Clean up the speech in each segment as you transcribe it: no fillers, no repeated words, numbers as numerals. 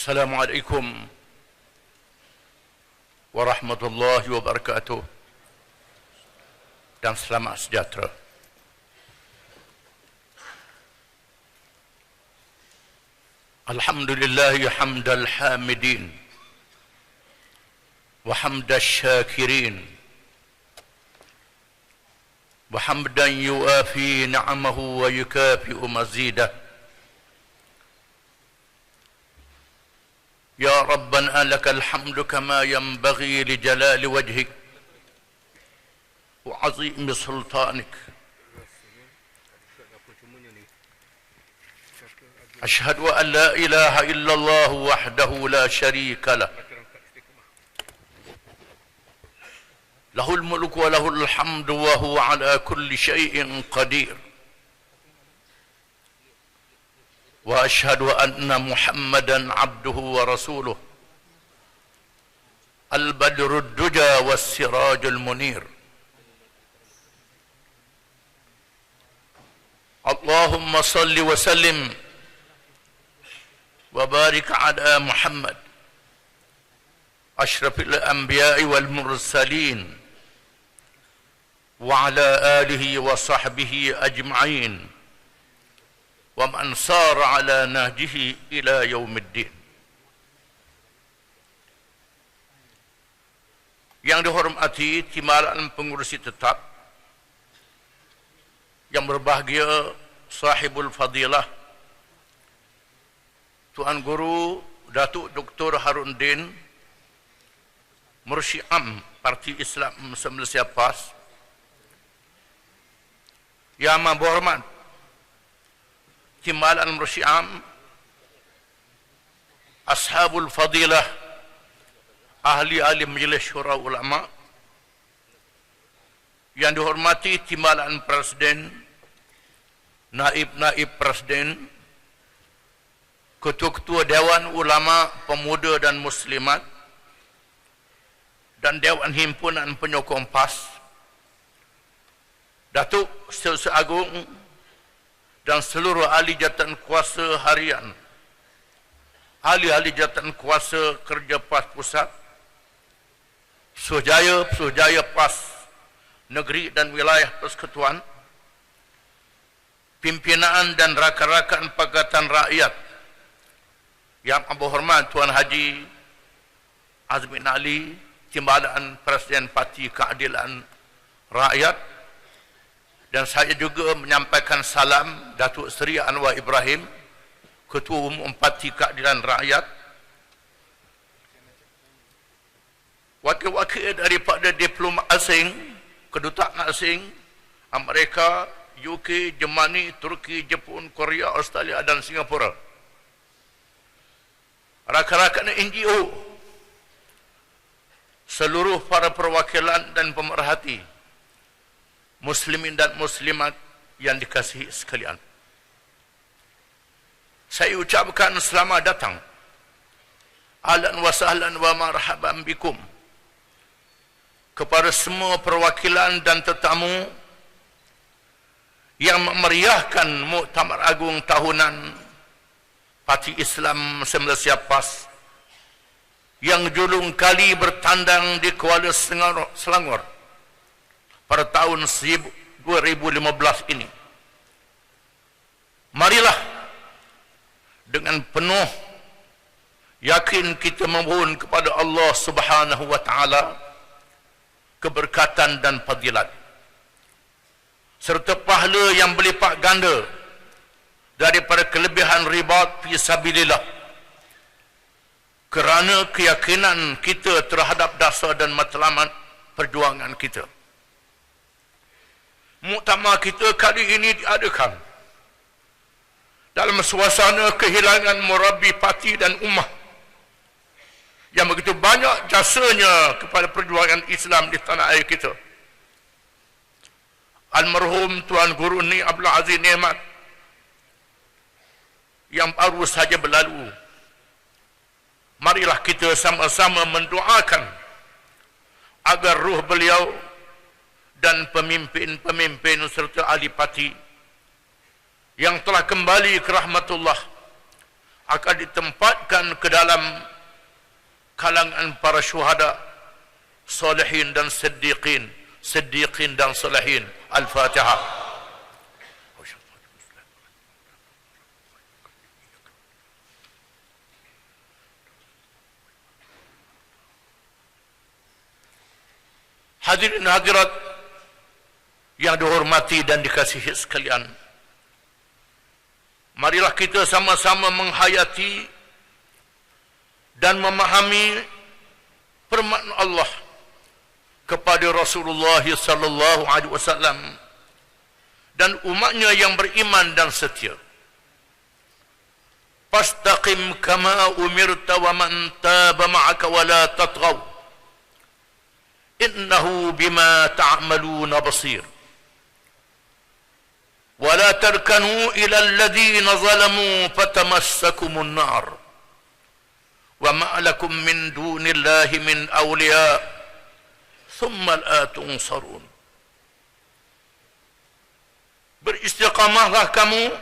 Assalamualaikum warahmatullahi wabarakatuh dan selamat sejahtera. Alhamdulillahi hamdal hamidin wa hamdal syakirin wa hamdan yuafi ni'amahu wa yukafi'u mazidah. Ya Rabbana lakal hamdu kama yanbaghi li jalali wajhik wa azimi sultanik. Ashhadu an la ilaha illallah wahdahu la sharika lah. Lahul mulku wa lahul hamdu wa huwa ala kulli syai'in qadir. وأشهد أن محمدا عبده ورسوله البدر الدجى والسراج المنير. اللهم صل وسلم وبارك على محمد أشرف الأنبياء والمرسلين وعلى آله وصحبه أجمعين ومن سار على نهجه إلى يوم الدين. Yang dihormati timbalan pengurusi tetap, yang berbahagia sahibul fadilah Tuan Guru Datuk Dr. Harudin, Mursyid Am Parti Islam se-Malaysia PAS, yang amat berhormat timbalan Mursyid Am, Ashabul Fadilah, ahli-ahli Majlis Syura Ulama, yang dihormati timbalan Presiden, Naib-Naib Presiden, Ketua-Ketua Dewan Ulama Pemuda dan Muslimat, dan Dewan Himpunan Penyokong PAS, Datuk Setiausaha Agung dan seluruh ahli jawatan kuasa harian, ahli-ahli jawatan kuasa kerja PAS Pusat, Suruhjaya PAS Negeri dan Wilayah Persekutuan, pimpinan dan rakan-rakan Pakatan Rakyat, yang berhormat Tuan Haji Azmin Ali, timbalan Presiden Parti Keadilan Rakyat, dan saya juga menyampaikan salam Datuk Seri Anwar Ibrahim, Ketua Umum Parti Keadilan Rakyat, wakil-wakil daripada diplomat asing, kedutaan asing, Amerika, UK, Germani, Turki, Jepun, Korea, Australia dan Singapura, rakan-rakan NGO, seluruh para perwakilan dan pemerhati Muslimin dan Muslimat yang dikasihi sekalian. Saya ucapkan selamat datang, ahlan wa sahlan wa marhaban bikum, kepada semua perwakilan dan tetamu yang memeriahkan Muktamar Agung Tahunan Parti Islam se-Malaysia PAS yang julung kali bertandang di Kuala Selangor pada tahun 2015 ini. Marilah dengan penuh yakin kita memohon kepada Allah Subhanahu wa taala keberkatan dan fadilat serta pahala yang berlipat ganda daripada kelebihan ribat fi sabilillah, kerana keyakinan kita terhadap dasar dan matlamat perjuangan kita. Muktamar kita kali ini diadakan dalam suasana kehilangan murabbi parti dan ummah yang begitu banyak jasanya kepada perjuangan Islam di tanah air kita. Almarhum Tuan Guru Ni Abdul Aziz Nikmat yang baru saja berlalu. Marilah kita sama-sama mendoakan agar ruh beliau dan pemimpin-pemimpin serta ahli parti yang telah kembali ke rahmatullah, akan ditempatkan ke dalam kalangan para syuhada, salihin dan siddiqin, siddiqin dan salihin. Al-Fatihah. Hadirin hadirat yang dihormati dan dikasihi sekalian, marilah kita sama-sama menghayati dan memahami firman Allah kepada Rasulullah sallallahu alaihi wasallam dan umatnya yang beriman dan setia. Fastaqim kama umirta wa man taba ma'aka wa la tatghaw innahu bima ta'maluna basir. ولا تركنوا إلى الذين ظلموا فتمسكم النار وما لكم من دون الله من أولياء ثم لا تنصرون. Beristiqamahlah kamu,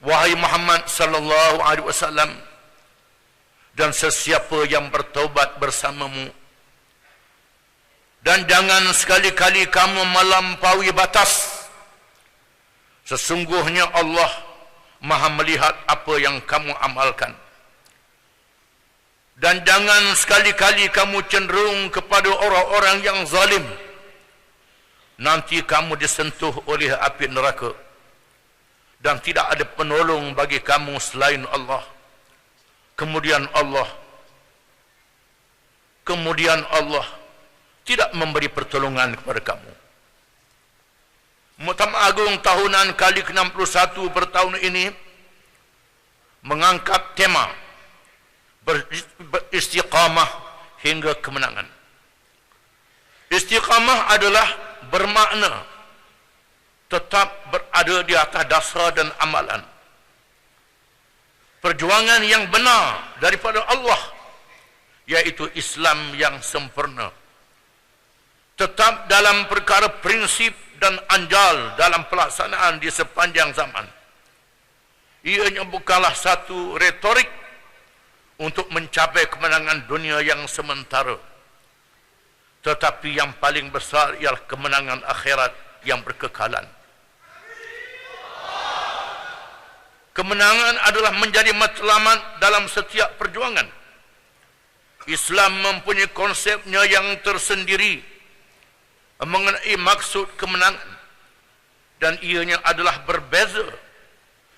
wahai Muhammad sallallahu alaihi wasallam, dan sesiapa yang bertaubat bersamamu, dan jangan sekali-kali kamu melampaui batas. Sesungguhnya Allah Maha melihat apa yang kamu amalkan. Dan jangan sekali-kali kamu cenderung kepada orang-orang yang zalim. Nanti kamu disentuh oleh api neraka. Dan tidak ada penolong bagi kamu selain Allah. Kemudian Allah tidak memberi pertolongan kepada kamu. Muktamar Agung tahunan kali ke-61 bertahun ini mengangkat tema beristiqamah hingga kemenangan. Istiqamah adalah bermakna tetap berada di atas dasar dan amalan. Perjuangan yang benar daripada Allah, yaitu Islam yang sempurna. Tetap dalam perkara prinsip dan anjal dalam pelaksanaan di sepanjang zaman. Ianya bukanlah satu retorik untuk mencapai kemenangan dunia yang sementara, tetapi yang paling besar ialah kemenangan akhirat yang berkekalan. Kemenangan adalah menjadi matlamat dalam setiap perjuangan. Islam mempunyai konsepnya yang tersendiri mengenai maksud kemenangan, dan ianya adalah berbeza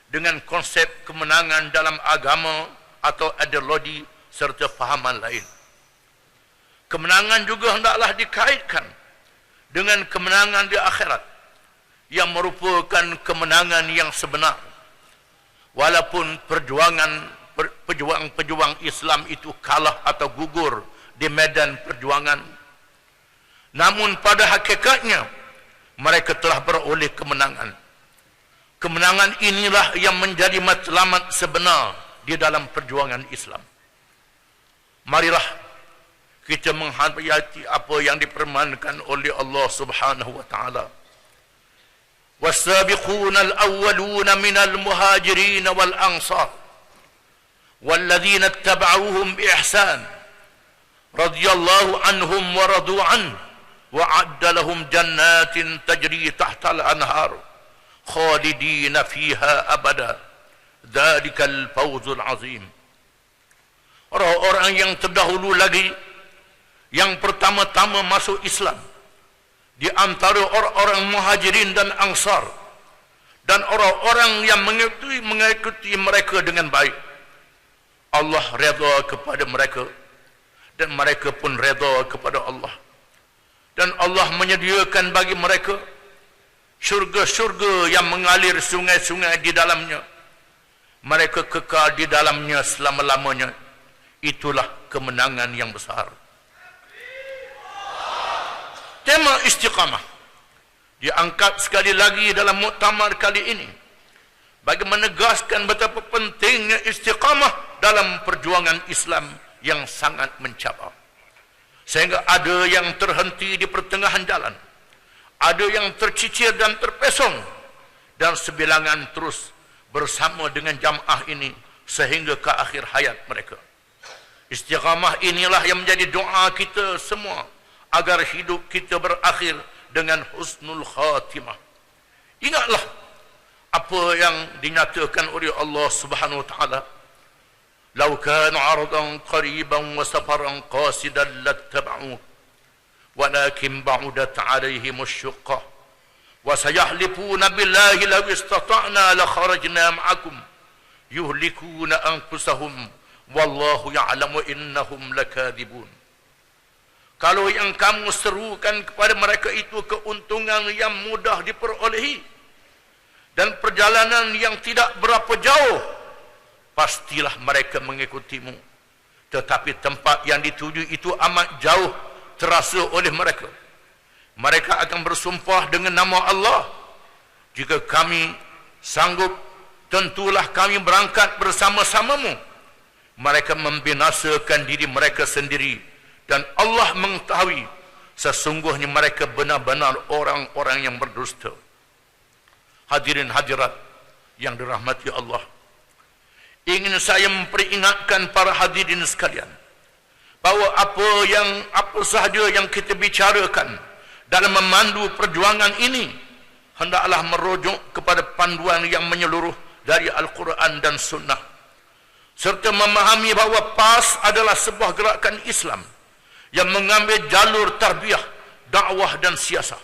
dengan konsep kemenangan dalam agama atau ideologi serta fahaman lain. Kemenangan juga hendaklah dikaitkan dengan kemenangan di akhirat yang merupakan kemenangan yang sebenar. Walaupun pejuang Islam itu kalah atau gugur di medan perjuangan, namun pada hakikatnya mereka telah beroleh kemenangan. Kemenangan inilah yang menjadi matlamat sebenar di dalam perjuangan Islam. Marilah kita menghayati apa yang dipermankan oleh Allah Subhanahu wa taala. Was-sabiquna al-awwaluna minal muhajirin wal ansar walladzina ittaba'uuhum bi ihsan radhiyallahu anhum wa radu anhu وَعَدَّ لَهُمْ جَنَّاتٍ تَجْرِي تَحْتَ الْأَنْهَارِ خَالِدِينَ فِيهَا أَبَدًا ذَلِكَ الْفَوْزُ الْعَظِيمُ. Orang-orang yang terdahulu lagi, yang pertama-tama masuk Islam, di antara orang-orang muhajirin dan ansar, dan orang-orang yang mengikuti mereka dengan baik, Allah redha kepada mereka, dan mereka pun redha kepada Allah. Dan Allah menyediakan bagi mereka syurga-syurga yang mengalir sungai-sungai di dalamnya. Mereka kekal di dalamnya selama-lamanya. Itulah kemenangan yang besar. Tema istiqamah diangkat sekali lagi dalam muktamar kali ini bagi menegaskan betapa pentingnya istiqamah dalam perjuangan Islam yang sangat mencabar. Sehingga ada yang terhenti di pertengahan jalan, ada yang tercicir dan terpesong, dan sebilangan terus bersama dengan jamaah ini sehingga ke akhir hayat mereka. Istiqamah inilah yang menjadi doa kita semua agar hidup kita berakhir dengan husnul khatimah. Ingatlah apa yang dinyatakan oleh Allah Subhanahu wa taala, "Law kana 'ardan qariban wa safaran qasidan lattaba'u walakin ba'udat 'alaihim asy-syuqqah wa sayahlifuna billahi law istata'na la kharajna ma'akum yuhlikuna anfusahum wallahu ya'lamu innahum lakadzibun." Kalau yang kamu serukan kepada mereka itu keuntungan yang mudah diperolehi dan perjalanan yang tidak berapa jauh, pastilah mereka mengikutimu. Tetapi tempat yang dituju itu amat jauh terasa oleh mereka. Mereka akan bersumpah dengan nama Allah, "Jika kami sanggup, tentulah kami berangkat bersama-samamu." Mereka membinasakan diri mereka sendiri, dan Allah mengetahui sesungguhnya mereka benar-benar orang-orang yang berdusta. Hadirin hadirat yang dirahmati Allah, ingin saya memperingatkan para hadirin sekalian bahawa apa sahaja yang kita bicarakan dalam memandu perjuangan ini hendaklah merujuk kepada panduan yang menyeluruh dari Al-Quran dan Sunnah, serta memahami bahawa PAS adalah sebuah gerakan Islam yang mengambil jalur tarbiyah, dakwah dan siasah.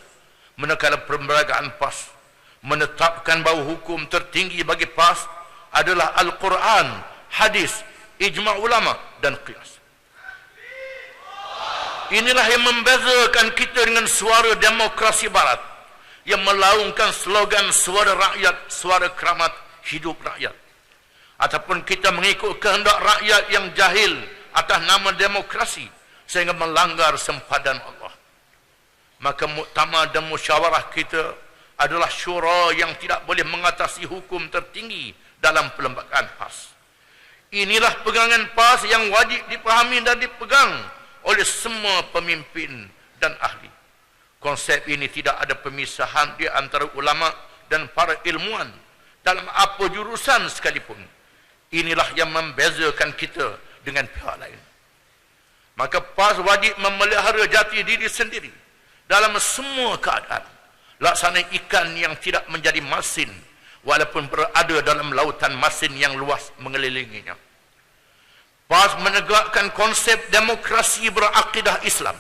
Manakala perlembagaan PAS menetapkan bahawa hukum tertinggi bagi PAS adalah Al-Quran, hadis, ijma' ulama dan qiyas. Inilah yang membezakan kita dengan suara demokrasi barat yang melaungkan slogan suara rakyat, suara keramat, hidup rakyat. Ataupun kita mengikut kehendak rakyat yang jahil atas nama demokrasi sehingga melanggar sempadan Allah. Maka muktamar dan musyawarah kita adalah syura yang tidak boleh mengatasi hukum tertinggi dalam perlembagaan PAS. Inilah pegangan PAS yang wajib dipahami dan dipegang oleh semua pemimpin dan ahli. Konsep ini tidak ada pemisahan di antara ulama dan para ilmuwan dalam apa jurusan sekalipun. Inilah yang membezakan kita dengan pihak lain. Maka PAS wajib memelihara jati diri sendiri dalam semua keadaan. Laksana ikan yang tidak menjadi masin walaupun berada dalam lautan masin yang luas mengelilinginya. PAS menegakkan konsep demokrasi berakidah Islam.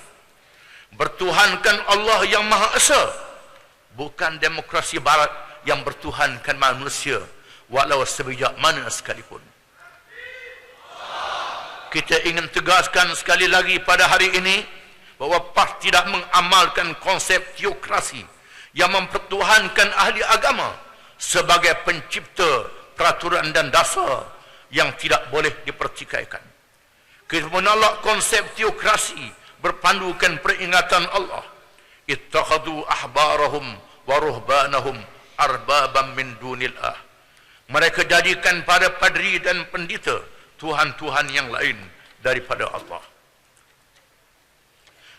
Bertuhankan Allah yang Maha Esa, bukan demokrasi barat yang bertuhankan manusia walau sebijak mana sekalipun. Kita ingin tegaskan sekali lagi pada hari ini bahawa PAS tidak mengamalkan konsep teokrasi yang mempertuhankan ahli agama sebagai pencipta peraturan dan dasar yang tidak boleh dipertikaikan. Kita menolak konsep teokrasi berpandukan peringatan Allah. Ittakhadhu ahbarahum wa ruhbanahum arbaban min dunillah. Mereka jadikan pada padri dan pendeta Tuhan-Tuhan yang lain daripada Allah.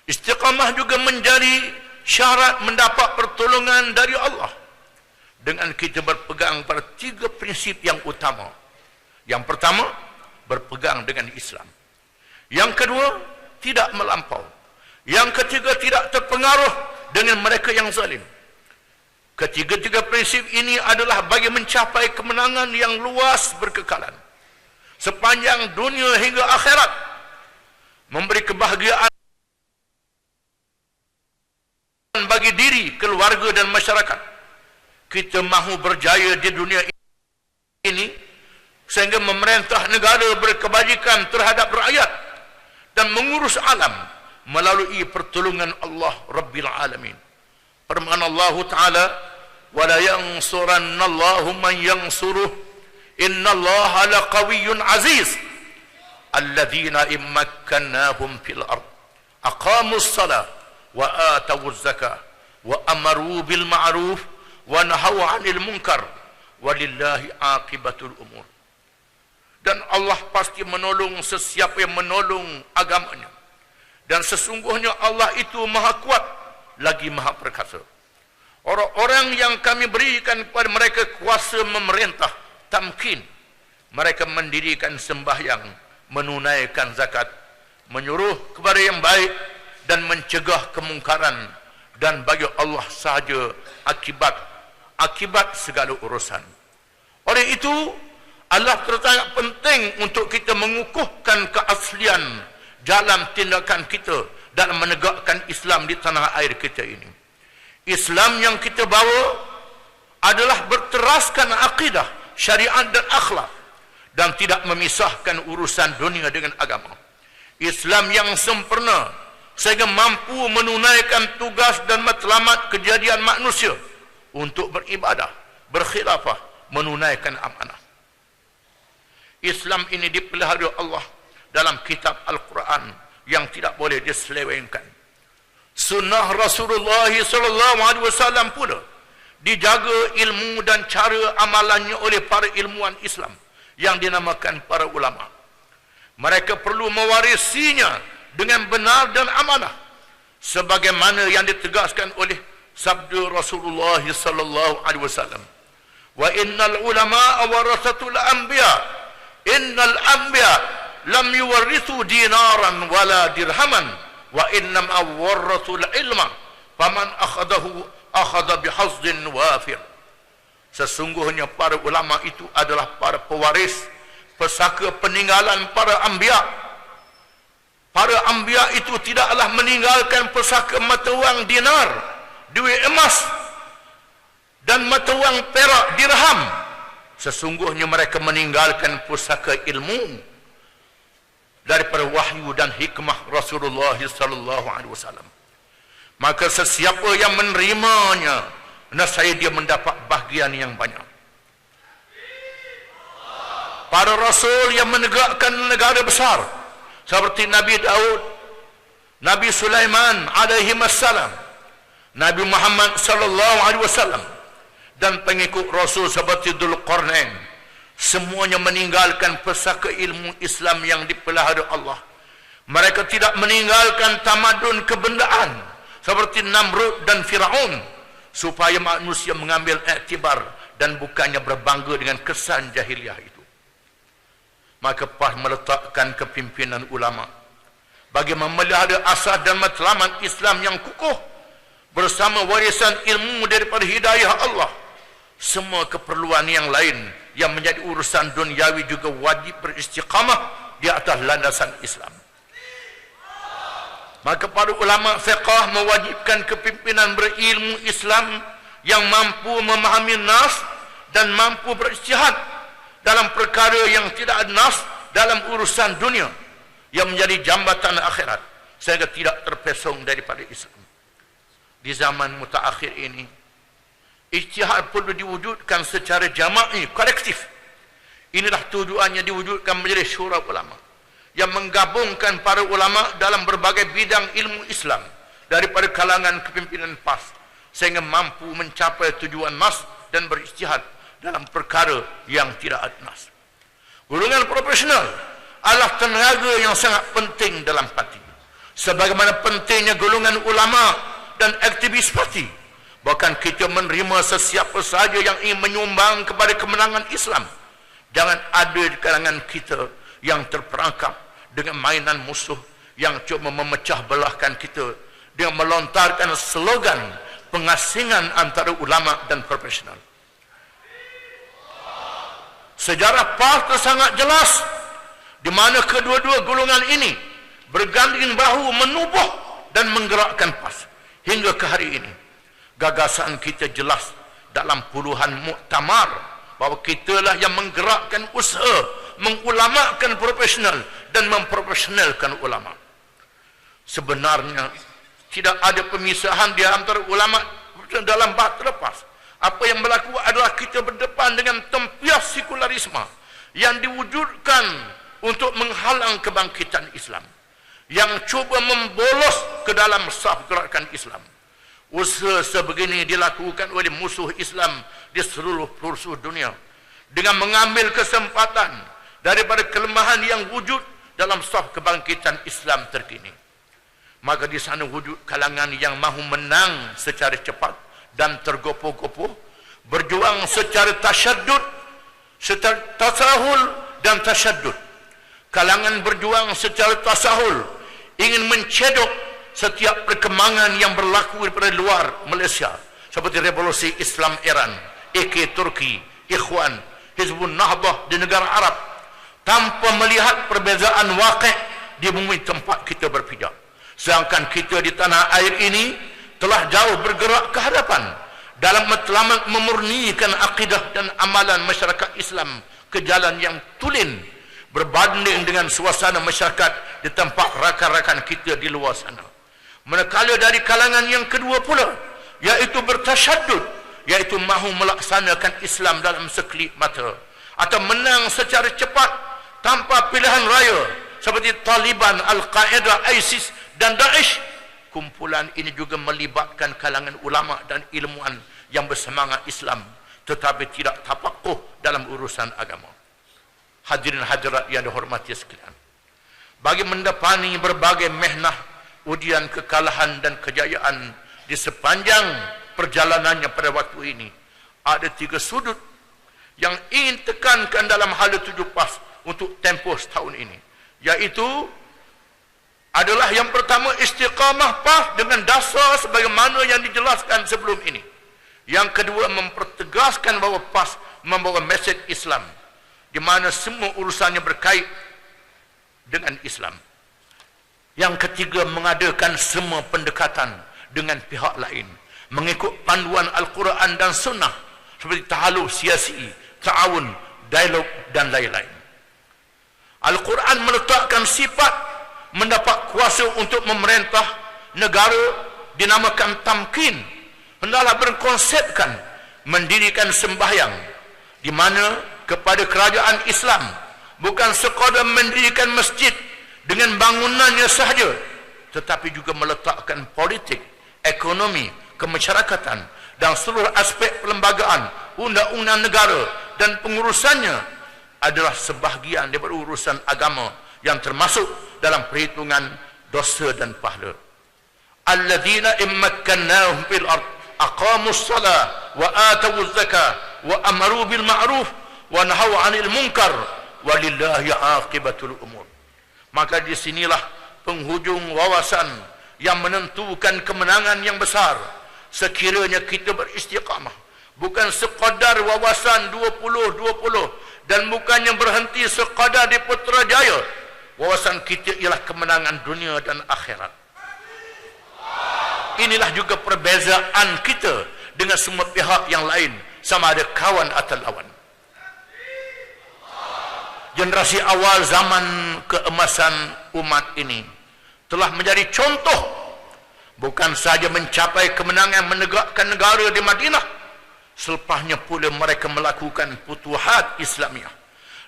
Istiqamah juga menjadi syarat mendapat pertolongan dari Allah dengan kita berpegang pada 3 prinsip yang utama. Yang pertama, berpegang dengan Islam. Yang kedua, tidak melampau. Yang ketiga, tidak terpengaruh dengan mereka yang zalim. Ketiga-tiga prinsip ini adalah bagi mencapai kemenangan yang luas berkekalan sepanjang dunia hingga akhirat, memberi kebahagiaan bagi diri, keluarga dan masyarakat. Kita mahu berjaya di dunia ini sehingga memerintah negara berkebajikan terhadap rakyat dan mengurus alam melalui pertolongan Allah Rabbil Alamin. Firman Allah Ta'ala, وَلَا يَنْصُرَنَّ اللَّهُ مَنْ يَنْصُرُهُ إِنَّ اللَّهَ لَقَوِيٌّ عَزِيزٌ الَّذِينَ إِنْ مَكَّنَّاهُمْ فِي الْأَرْضِ أَقَامُوا الصَّلَاةَ وَآتَوُا الزَّكَاةَ وَأَمَرُوا بِالْمَعْرُوفِ وَنَهَوْا عَنِ الْمُنْكَرِ وَلِلَّهِ عَاقِبَةُ الْأُمُورِ. Dan Allah pasti menolong sesiapa yang menolong agamanya. Dan sesungguhnya Allah itu maha kuat lagi maha perkasa. Orang-orang yang kami berikan kepada mereka kuasa memerintah, tamkin, Mereka mendirikan sembahyang, menunaikan zakat, menyuruh kepada yang baik dan mencegah kemungkaran, dan bagi Allah sahaja akibat segala urusan. Oleh itu, Allah sangat penting untuk kita mengukuhkan keaslian jalan tindakan kita dalam menegakkan Islam di tanah air kita ini. Islam yang kita bawa adalah berteraskan akidah, syariat dan akhlak, dan tidak memisahkan urusan dunia dengan agama. Islam yang sempurna sehingga mampu menunaikan tugas dan matlamat kejadian manusia untuk beribadah, berkhilafah, menunaikan amanah. Islam ini dipelihara Allah dalam kitab Al-Quran yang tidak boleh diselewengkan. Sunnah Rasulullah SAW pula dijaga ilmu dan cara amalannya oleh para ilmuwan Islam yang dinamakan para ulama. Mereka perlu mewarisinya dengan benar dan amanah, sebagaimana yang ditegaskan oleh sabda Rasulullah SAW. Wa innal ulama warathatul anbiya, innal anbiya lam yuwarithu dinaran wala dirhaman, wa innam awwarathul ilma faman akhadahu akhadha bihazzin wafir. Sesungguhnya para ulama itu adalah para pewaris pesaka peninggalan para anbiya. Para anbiya itu tidaklah meninggalkan pesaka mata wang dinar, duit emas, dan mata wang perak dirham. Sesungguhnya mereka meninggalkan pusaka ilmu daripada wahyu dan hikmah Rasulullah SAW. Maka sesiapa yang menerimanya, nescaya dia mendapat bahagian yang banyak. Para rasul yang menegakkan negara besar seperti Nabi Daud, Nabi Sulaiman alaihi wassalam, Nabi Muhammad sallallahu alaihi wasallam, dan pengikut rasul seperti Dzulqarnain, semuanya meninggalkan pusaka ilmu Islam yang dipelihara Allah. Mereka tidak meninggalkan tamadun kebendaan seperti Namrud dan Firaun, supaya manusia mengambil iktibar dan bukannya berbangga dengan kesan jahiliah itu. Maka pas meletakkan kepimpinan ulama bagi memelihara asas dan matlamat Islam yang kukuh bersama warisan ilmu daripada hidayah Allah. Semua keperluan yang lain yang menjadi urusan duniawi juga wajib beristiqamah di atas landasan Islam. Maka para ulama fiqh mewajibkan kepimpinan berilmu Islam yang mampu memahami nas dan mampu berijtihad dalam perkara yang tidak ada nas dalam urusan dunia yang menjadi jambatan akhirat, sehingga tidak terpesong daripada Islam. Di zaman mutaakhir ini, ijtihad perlu diwujudkan secara jama'i, kolektif. Inilah tujuannya diwujudkan menjadi syura ulama yang menggabungkan para ulama dalam berbagai bidang ilmu Islam daripada kalangan kepimpinan PAS, sehingga mampu mencapai tujuan nas dan berijtihad dalam perkara yang tidak ada nas. Golongan profesional adalah tenaga yang sangat penting dalam parti, sebagaimana pentingnya golongan ulama dan aktivis parti. Bahkan kita menerima sesiapa sahaja yang ingin menyumbang kepada kemenangan Islam. Jangan ada di kalangan kita yang terperangkap dengan mainan musuh yang cuba memecah belahkan kita dengan melontarkan slogan pengasingan antara ulama dan profesional. Sejarah PAS sangat jelas di mana kedua-dua golongan ini berganding bahu menubuh dan menggerakkan PAS hingga ke hari ini. Gagasan kita jelas dalam puluhan muktamar bahawa kitalah yang menggerakkan usaha mengulamakan profesional dan memprofesionalkan ulama. Sebenarnya tidak ada pemisahan di antara ulama dalam bahtera PAS. Apa yang berlaku adalah kita berdepan dengan tempias sekularisme yang diwujudkan untuk menghalang kebangkitan Islam, yang cuba membolos ke dalam saf gerakan Islam. Usaha sebegini dilakukan oleh musuh Islam di seluruh pelosok dunia dengan mengambil kesempatan daripada kelemahan yang wujud dalam saf kebangkitan Islam terkini. Maka di sana wujud kalangan yang mahu menang secara cepat dan tergopoh-gopoh, berjuang secara tasyaddud, secara tasahul dan tasyaddud. Kalangan berjuang secara tasahul ingin mencedok setiap perkembangan yang berlaku daripada luar Malaysia, seperti revolusi Islam Iran, AK Turki, Ikhwan, Hizbun Nahdah di negara Arab, tanpa melihat perbezaan waqi' di bumi tempat kita berpijak. Sedangkan kita di tanah air ini telah jauh bergerak ke hadapan dalam matlamat memurnikan akidah dan amalan masyarakat Islam ke jalan yang tulen, berbanding dengan suasana masyarakat di tempat rakan-rakan kita di luar sana. Manakala dari kalangan yang kedua pula, iaitu bertasyaddud, iaitu mahu melaksanakan Islam dalam sekelip mata atau menang secara cepat tanpa pilihan raya, seperti Taliban, Al-Qaeda, ISIS dan Daesh. Kumpulan ini juga melibatkan kalangan ulama dan ilmuwan yang bersemangat Islam tetapi tidak tapakuh dalam urusan agama. Hadirin hadirat yang dihormati sekalian, bagi mendepani berbagai mehnah, ujian, kekalahan dan kejayaan di sepanjang perjalanannya pada waktu ini, ada 3 sudut yang ingin tekankan dalam hala 7 PAS untuk tempoh setahun ini, iaitu adalah yang pertama, istiqamah PAS dengan dasar sebagaimana yang dijelaskan sebelum ini. Yang kedua, mempertegaskan bahawa PAS membawa mesej Islam, di mana semua urusannya berkait dengan Islam. Yang ketiga, mengadakan semua pendekatan dengan pihak lain mengikut panduan Al-Quran dan Sunnah, seperti tahaluf siasi, ta'awun, dialog dan lain-lain. Al-Quran meletakkan sifat mendapat kuasa untuk memerintah negara dinamakan tamkin. Hendaklah berkonsepkan mendirikan sembahyang, di mana kepada kerajaan Islam, bukan sekadar mendirikan masjid dengan bangunannya sahaja, tetapi juga meletakkan politik, ekonomi, kemasyarakatan dan seluruh aspek perlembagaan, undang-undang negara dan pengurusannya adalah sebahagian daripada urusan agama yang termasuk dalam perhitungan dosa dan pahala. Alladzina immakkannahum fil ard aqamus salah wa atawuz zakah wa amaru bil ma'ruf wa nahaw 'anil munkar walillahi 'aqibatul umur. Maka di sinilah penghujung wawasan yang menentukan kemenangan yang besar sekiranya kita beristiqamah, bukan sekadar wawasan 20-20 dan bukannya berhenti sekadar di Putrajaya. Wawasan kita ialah kemenangan dunia dan akhirat. Inilah juga perbezaan kita dengan semua pihak yang lain, sama ada kawan atau lawan. Generasi awal zaman keemasan umat ini telah menjadi contoh, bukan sahaja mencapai kemenangan menegakkan negara di Madinah, selepasnya pula mereka melakukan futuhat Islamiah,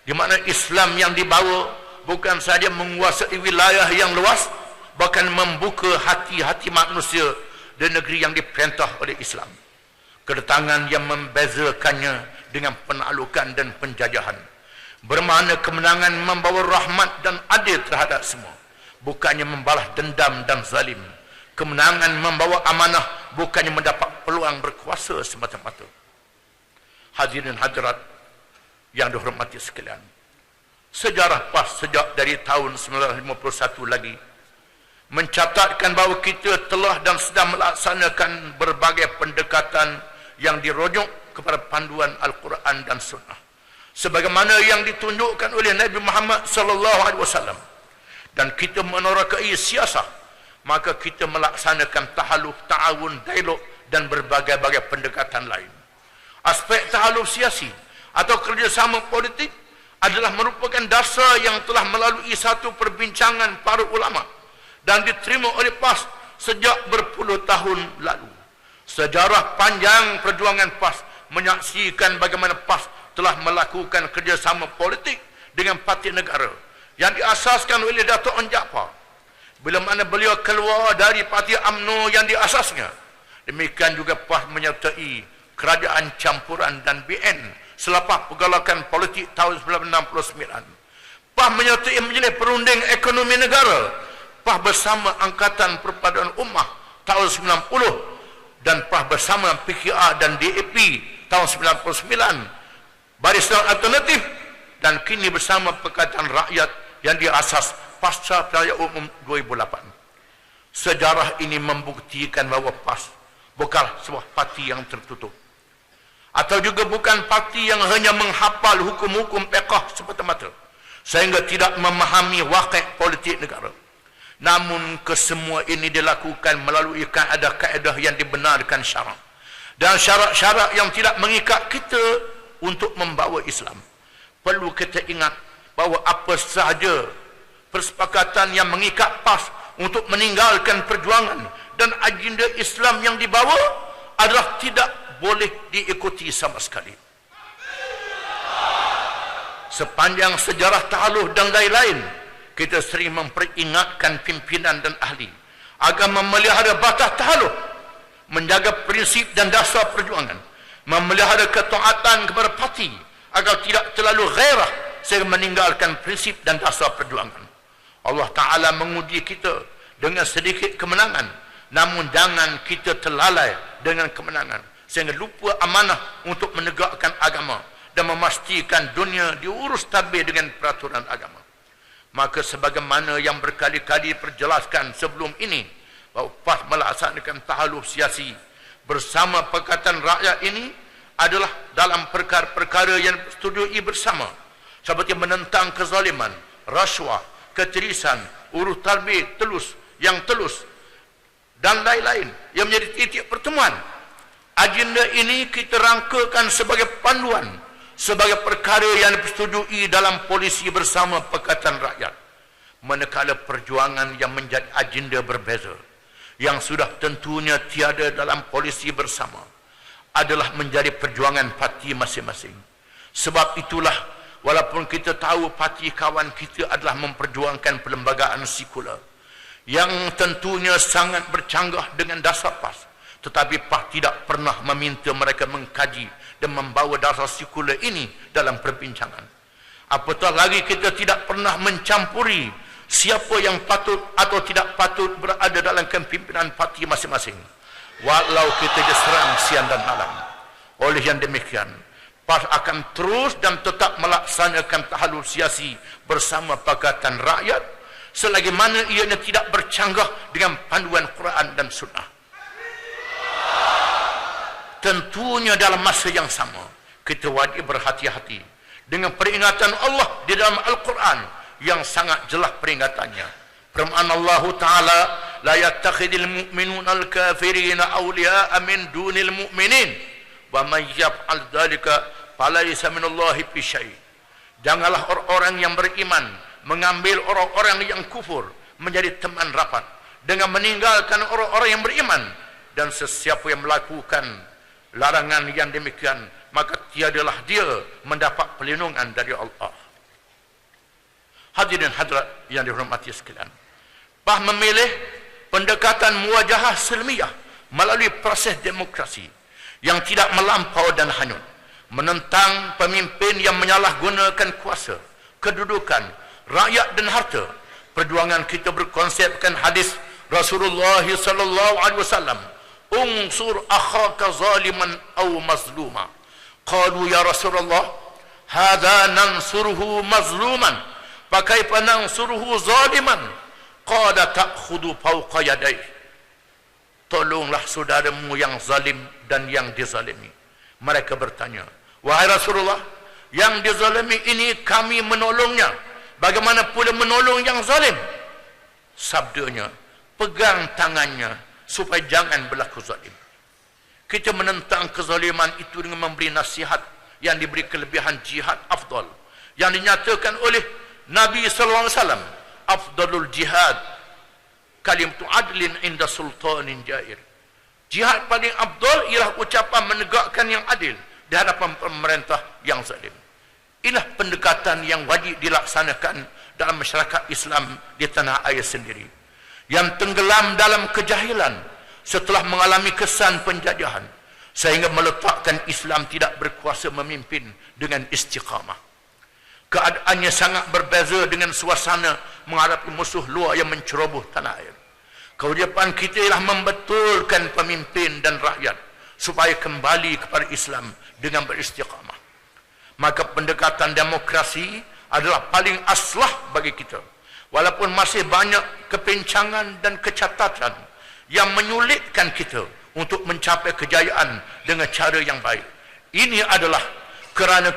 di mana Islam yang dibawa bukan saja menguasai wilayah yang luas, bahkan membuka hati-hati manusia di negeri yang diperintah oleh Islam. Kedatangan yang membezakannya dengan penaklukan dan penjajahan, bermakna kemenangan membawa rahmat dan adil terhadap semua, bukannya membalas dendam dan zalim. Kemenangan membawa amanah, bukannya mendapat peluang berkuasa semata-mata. Hadirin hadirat yang dihormati sekalian, sejarah PAS sejak dari tahun 1951 lagi mencatatkan bahawa kita telah dan sedang melaksanakan berbagai pendekatan yang dirujuk kepada panduan Al-Quran dan Sunnah, sebagaimana yang ditunjukkan oleh Nabi Muhammad SAW. Dan kita menerokai siasah, maka kita melaksanakan tahaluf, ta'awun, dialog dan berbagai-bagai pendekatan lain. Aspek tahaluf siasi atau kerjasama politik adalah merupakan dasar yang telah melalui satu perbincangan para ulama dan diterima oleh PAS sejak berpuluh tahun lalu. Sejarah panjang perjuangan PAS menyaksikan bagaimana PAS telah melakukan kerjasama politik dengan parti negara yang diasaskan oleh Dato' Onn Jaafar. Bila mana beliau keluar dari parti UMNO yang diasasnya, demikian juga PAS menyertai kerajaan campuran dan BN selepas pergolakan politik tahun 1969. PAS menyertai Majlis Perunding Ekonomi Negara, PAS bersama Angkatan Perpaduan Ummah tahun 90 dan PAS bersama PKR dan DAP tahun 99, Barisan Alternatif dan kini bersama Pakatan Rakyat yang diasas pasca Pilihan Umum 2008. Sejarah ini membuktikan bahawa PAS bukan sebuah parti yang tertutup, atau juga bukan parti yang hanya menghafal hukum-hukum fiqh semata-mata sehingga tidak memahami wakil politik negara. Namun kesemua ini dilakukan melalui kaedah-kaedah yang dibenarkan syarak dan syarat-syarat yang tidak mengikat kita untuk membawa Islam. Perlu kita ingat bahawa apa sahaja persepakatan yang mengikat PAS untuk meninggalkan perjuangan dan agenda Islam yang dibawa adalah tidak boleh diikuti sama sekali. Sepanjang sejarah ta'aluh dan lain-lain, kita sering memperingatkan pimpinan dan ahli agar memelihara batas ta'aluh, menjaga prinsip dan dasar perjuangan, memelihara ketaatan kepada parti agar tidak terlalu ghairah sehingga meninggalkan prinsip dan dasar perjuangan. Allah Ta'ala menguji kita dengan sedikit kemenangan, namun jangan kita terlalai dengan kemenangan sehingga lupa amanah untuk menegakkan agama dan memastikan dunia diurus tabir dengan peraturan agama. Maka sebagaimana yang berkali-kali perjelaskan sebelum ini, bahawa PAS melaksanakan tahaluf siasi bersama Pakatan Rakyat ini adalah dalam perkara-perkara yang disetujui bersama, seperti menentang kezaliman, rasuah, ketirisan, urus tarbiyah yang telus dan lain-lain yang menjadi titik pertemuan. Agenda ini kita rangkakan sebagai panduan, sebagai perkara yang disetujui dalam polisi bersama Pakatan Rakyat. Manakala perjuangan yang menjadi agenda berbeza, yang sudah tentunya tiada dalam polisi bersama, adalah menjadi perjuangan parti masing-masing. Sebab itulah, walaupun kita tahu parti kawan kita adalah memperjuangkan perlembagaan sekular yang tentunya sangat bercanggah dengan dasar PAS, tetapi PAS tidak pernah meminta mereka mengkaji dan membawa dasar sekular ini dalam perbincangan. Apatah lagi kita tidak pernah mencampuri siapa yang patut atau tidak patut berada dalam kepimpinan parti masing-masing, walau kita diserang siang dan malam. Oleh yang demikian, PAS akan terus dan tetap melaksanakan tahaluf siasi bersama Pakatan Rakyat selagi mana ianya tidak bercanggah dengan panduan Quran dan Sunnah. Tentunya dalam masa yang sama, kita wajib berhati-hati dengan peringatan Allah di dalam Al-Quran yang sangat jelas peringatannya. Firman Allah Ta'ala, la yattakhidil mu'minuna al-kafirina awliya'a min dunil mu'minin wa man yaf'al dzalika falaysa minallahi fi syai'. Janganlah orang-orang yang beriman mengambil orang-orang yang kufur menjadi teman rapat dengan meninggalkan orang-orang yang beriman, dan sesiapa yang melakukan larangan yang demikian, maka tiadalah dia mendapat perlindungan dari Allah. Hadirin hadirat yang dihormati sekalian, PAS memilih pendekatan muwajahah silmiah melalui proses demokrasi yang tidak melampau dan hanyut, menentang pemimpin yang menyalahgunakan kuasa, kedudukan, rakyat dan harta. Perjuangan kita berkonsepkan hadis Rasulullah sallallahu alaihi wasallam, unsur akhaka zaliman aw mazluma. Qalu ya Rasulullah, hadha nansuruhu mazluman, fa kaifa nansuruhu zaliman? Qala ta'khudhu fawqa yadayhi. Tolonglah saudaramu yang zalim dan yang dizalimi. Mereka bertanya, wahai Rasulullah, yang dizalimi ini kami menolongnya, bagaimana pula menolong yang zalim? Sabdanya, pegang tangannya supaya jangan berlaku zalim. Kita menentang kezaliman itu dengan memberi nasihat yang diberi kelebihan jihad afdal, yang dinyatakan oleh Nabi sallallahu alaihi wasallam, afdalul jihad kalimatu adlin inda sultanin jair. Jihad paling afdal ialah ucapan menegakkan yang adil di hadapan pemerintah yang zalim. Inilah pendekatan yang wajib dilaksanakan dalam masyarakat Islam di tanah air sendiri, yang tenggelam dalam kejahilan setelah mengalami kesan penjajahan, sehingga meletakkan Islam tidak berkuasa memimpin dengan istiqamah. Keadaannya sangat berbeza dengan suasana menghadapi musuh luar yang menceroboh tanah air. Kewajipan kita ialah membetulkan pemimpin dan rakyat supaya kembali kepada Islam dengan beristiqamah. Maka pendekatan demokrasi adalah paling aslah bagi kita. Walaupun masih banyak kepincangan dan kecacatan yang menyulitkan kita untuk mencapai kejayaan dengan cara yang baik. Ini adalah kerana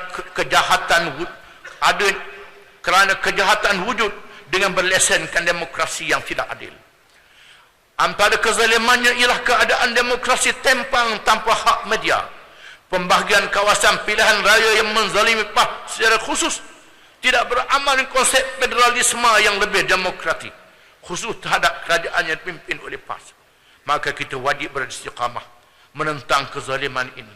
kejahatan wujud dengan berlesenkan demokrasi yang tidak adil. Antara kezalimannya ialah keadaan demokrasi tempang tanpa hak media, pembahagian kawasan pilihan raya yang menzalimi PAS secara khusus, tidak beramal dengan konsep federalisme yang lebih demokratik, khusus terhadap kerajaan yang dipimpin oleh PAS. Maka kita wajib beristiqamah menentang kezaliman ini,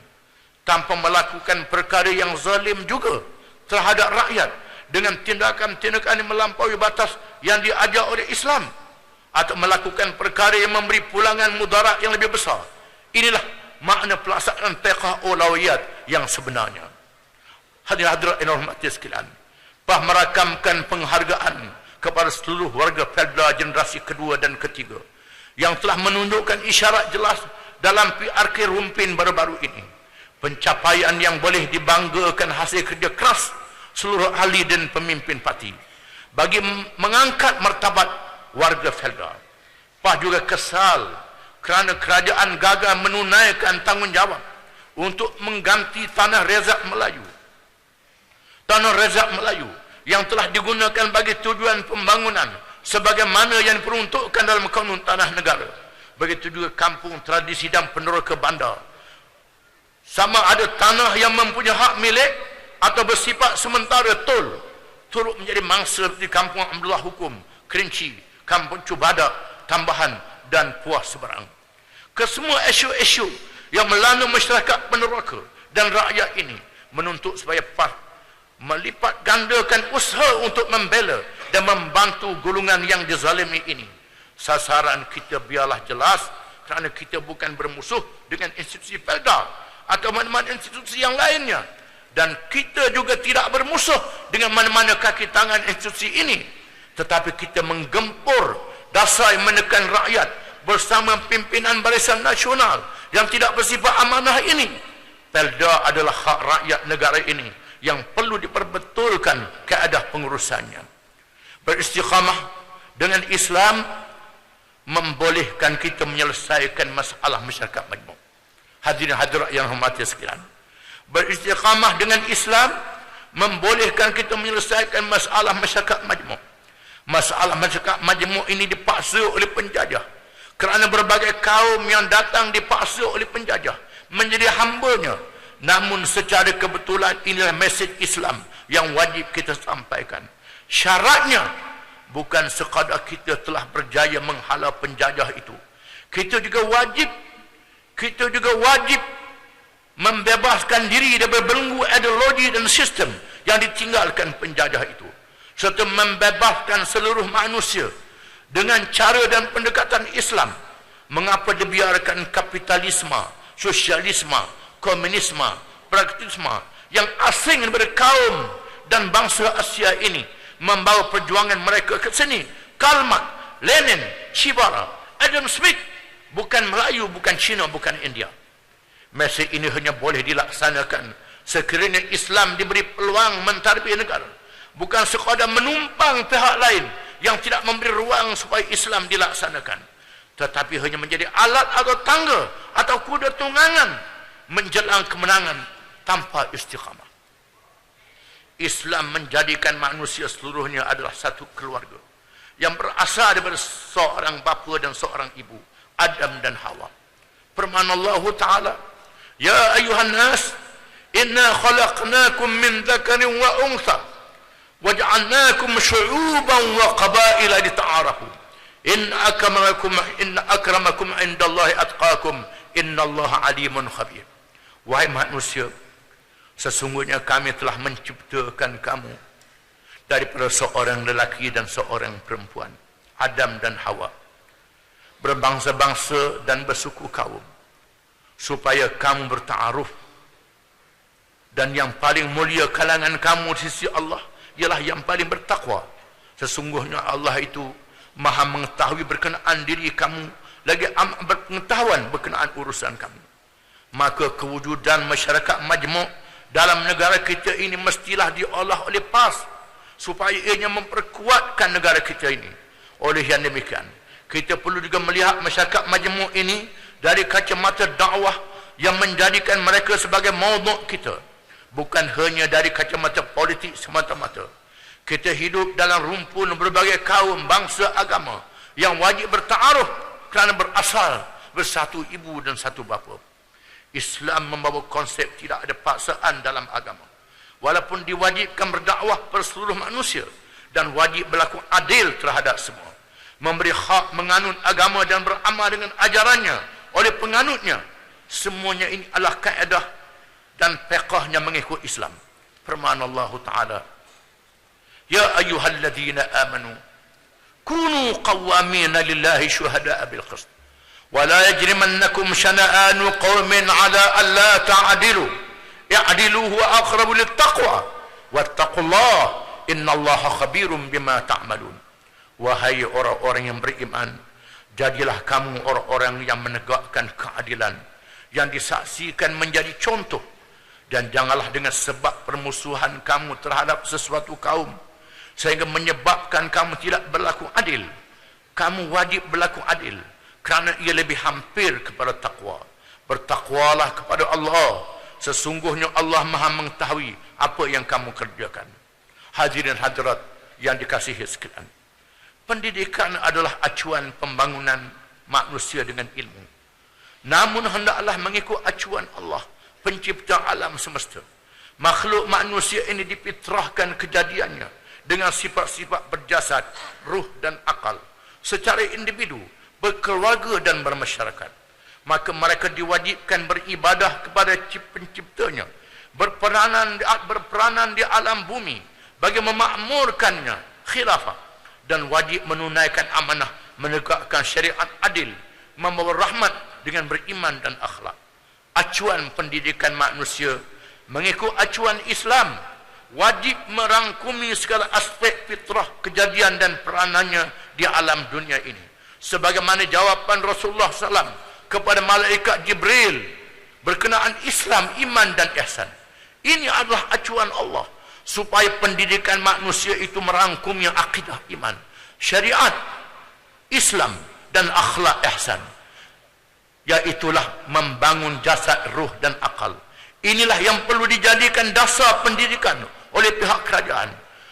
tanpa melakukan perkara yang zalim juga terhadap rakyat dengan tindakan-tindakan yang melampaui batas yang diajar oleh Islam, atau melakukan perkara yang memberi pulangan mudarat yang lebih besar. Inilah makna pelaksanaan fiqh aulawiyat yang sebenarnya. Hadirin yang hormati sekalian, PAS merakamkan penghargaan kepada seluruh warga Felda generasi kedua dan ketiga yang telah menunjukkan isyarat jelas dalam PRK Rumpin baru-baru ini. Pencapaian yang boleh dibanggakan hasil kerja keras seluruh ahli dan pemimpin parti bagi mengangkat martabat warga Felda. PAS juga kesal kerana kerajaan gagal menunaikan tanggungjawab untuk mengganti tanah rezak Melayu. Tanah rezak Melayu yang telah digunakan bagi tujuan pembangunan sebagaimana yang diperuntukkan dalam kanun tanah negara. Begitu juga kampung tradisi dan peneroka bandar. Sama ada tanah yang mempunyai hak milik atau bersifat sementara tol, turut menjadi mangsa di kampung Abdullah Hukum, Kerinci, Kampung Cubadak, Tambahan dan Puas Seberang. Kesemua isu-isu yang melanda masyarakat peneroka dan rakyat ini menuntut supaya PAS melipat gandakan usaha untuk membela dan membantu golongan yang dizalimi ini. Sasaran kita biarlah jelas, kerana kita bukan bermusuh dengan institusi Felda atau mana-mana institusi yang lainnya, dan kita juga tidak bermusuh dengan mana-mana kaki tangan institusi ini, tetapi kita menggempur dasar yang menekan rakyat bersama pimpinan Barisan Nasional yang tidak bersifat amanah ini. Felda adalah hak rakyat negara ini yang perlu diperbetulkan keadaan pengurusannya. Beristiqamah dengan Islam membolehkan kita menyelesaikan masalah masyarakat majmuk. Hadirin hadirat yang hormati sekalian, beristiqamah dengan Islam membolehkan kita menyelesaikan masalah masyarakat majmuk. Masalah masyarakat majmuk ini dipaksa oleh penjajah kerana berbagai kaum yang datang dipaksa oleh penjajah menjadi hambanya. Namun secara kebetulan inilah mesej Islam yang wajib kita sampaikan. Syaratnya bukan sekadar kita telah berjaya menghala penjajah itu, kita juga wajib membebaskan diri dari belenggu ideologi dan sistem yang ditinggalkan penjajah itu, serta membebaskan seluruh manusia dengan cara dan pendekatan Islam. Mengapa dibiarkan kapitalisme, sosialisme, komunisme, pragmatisme yang asing daripada kaum dan bangsa Asia ini membawa perjuangan mereka ke sini? Karl Marx, Lenin, Che Guevara, Adam Smith bukan Melayu, bukan Cina, bukan India. Mesej ini hanya boleh dilaksanakan sekiranya Islam diberi peluang mentadbir negara, bukan sekadar menumpang pihak lain yang tidak memberi ruang supaya Islam dilaksanakan, tetapi hanya menjadi alat atau tangga atau kuda tunggangan menjelang kemenangan tanpa istiqamah. Islam menjadikan manusia seluruhnya adalah satu keluarga yang berasal daripada seorang bapa dan seorang ibu, Adam dan Hawa. Firman Allah Ta'ala, Ya ayuhan nas, inna khalaqnakum min dhakarin wa untha waj'alnakum syu'uban wa qabaila lita'arafu inna akramakum indallahi atqakum innallaha alimun khabir. Wahai manusia, sesungguhnya kami telah menciptakan kamu daripada seorang lelaki dan seorang perempuan, Adam dan Hawa, berbangsa-bangsa dan bersuku kaum, supaya kamu bertaaruf. Dan yang paling mulia kalangan kamu di sisi Allah ialah yang paling bertakwa. Sesungguhnya Allah itu maha mengetahui berkenaan diri kamu, lagi berpengetahuan berkenaan urusan kamu. Maka kewujudan masyarakat majmuk dalam negara kita ini mestilah diolah oleh PAS supaya ianya memperkuatkan negara kita ini. Oleh yang demikian, kita perlu juga melihat masyarakat majmuk ini dari kacamata dakwah yang menjadikan mereka sebagai maudhu' kita, bukan hanya dari kacamata politik semata-mata. Kita hidup dalam rumpun berbagai kaum, bangsa, agama yang wajib bertaaruf kerana berasal bersatu ibu dan satu bapa. Islam membawa konsep tidak ada paksaan dalam agama. Walaupun diwajibkan berdakwah pada seluruh manusia dan wajib berlaku adil terhadap semua. Memberi hak menganut agama dan beramal dengan ajarannya oleh penganutnya. Semuanya ini adalah kaedah dan fiqhnya mengikut Islam. Firman Allah Ta'ala, Ya ayyuhalladzina amanu kunu qawwamina lillahi syuhada'a bil qist. ولا يجرمنكم شنآن قوم على ألا تعدلوا اعدلوا هو أقرب للتقوى واتقوا الله إن الله خبير بما تعملون. Wahai orang-orang yang beriman, jadilah kamu orang-orang yang menegakkan keadilan, yang disaksikan menjadi contoh, dan janganlah dengan sebab permusuhan kamu terhadap sesuatu kaum sehingga menyebabkan kamu tidak berlaku adil. Kamu wajib berlaku adil kerana ia lebih hampir kepada takwa. Bertakwalah kepada Allah. Sesungguhnya Allah Maha mengetahui apa yang kamu kerjakan. Hadirin hadirat yang dikasihi sekalian, pendidikan adalah acuan pembangunan manusia dengan ilmu. Namun hendaklah mengikut acuan Allah, pencipta alam semesta. Makhluk manusia ini difitrahkan kejadiannya dengan sifat-sifat berjasad, ruh dan akal secara individu, berkeluarga dan bermasyarakat. Maka mereka diwajibkan beribadah kepada penciptanya, berperanan di alam bumi bagi memakmurkannya, khilafah, dan wajib menunaikan amanah, menegakkan syariat adil, membawa rahmat dengan beriman dan akhlak. Acuan pendidikan manusia mengikut acuan Islam wajib merangkumi segala aspek fitrah kejadian dan peranannya di alam dunia ini. Sebagaimana jawapan Rasulullah SAW kepada malaikat Jibril berkenaan Islam, iman dan ihsan. Ini adalah acuan Allah supaya pendidikan manusia itu merangkumnya akidah iman, syariat, Islam dan akhlak ihsan. Iaitulah membangun jasad, ruh dan akal. Inilah yang perlu dijadikan dasar pendidikan oleh pihak kerajaan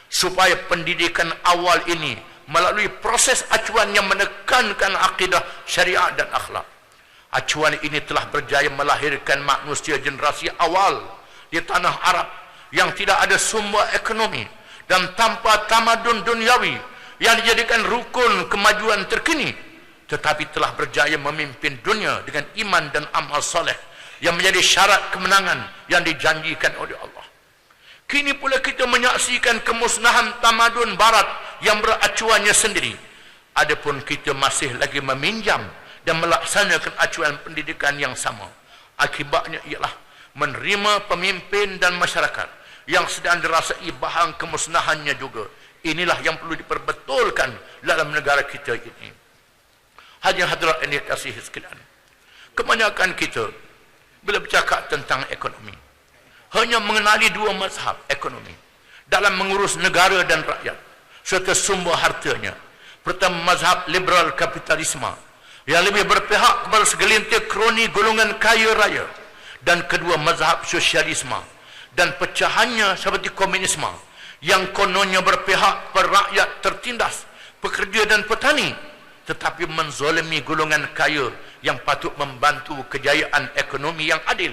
supaya pendidikan awal ini melalui proses acuan yang menekankan akidah, syariat dan akhlak. Acuan ini telah berjaya melahirkan manusia generasi awal di tanah Arab yang tidak ada sumber ekonomi dan tanpa tamadun duniawi yang dijadikan rukun kemajuan terkini, tetapi telah berjaya memimpin dunia dengan iman dan amal soleh yang menjadi syarat kemenangan yang dijanjikan oleh Allah. Kini pula kita menyaksikan kemusnahan tamadun barat yang beracuannya sendiri. Adapun kita masih lagi meminjam dan melaksanakan acuan pendidikan yang sama. Akibatnya ialah menerima pemimpin dan masyarakat yang sedang dirasai bahang kemusnahannya juga. Inilah yang perlu diperbetulkan dalam negara kita ini. Hadirin hadirat yang dikasihi sekalian, kebanyakan kita bila bercakap tentang ekonomi hanya mengenali dua mazhab ekonomi dalam mengurus negara dan rakyat serta sumber hartanya. Pertama, mazhab liberal kapitalisme yang lebih berpihak kepada segelintir kroni golongan kaya raya, dan kedua, mazhab sosialisme dan pecahannya seperti komunisme yang kononnya berpihak kepada rakyat tertindas, pekerja dan petani, tetapi menzolimi golongan kaya yang patut membantu kejayaan ekonomi yang adil.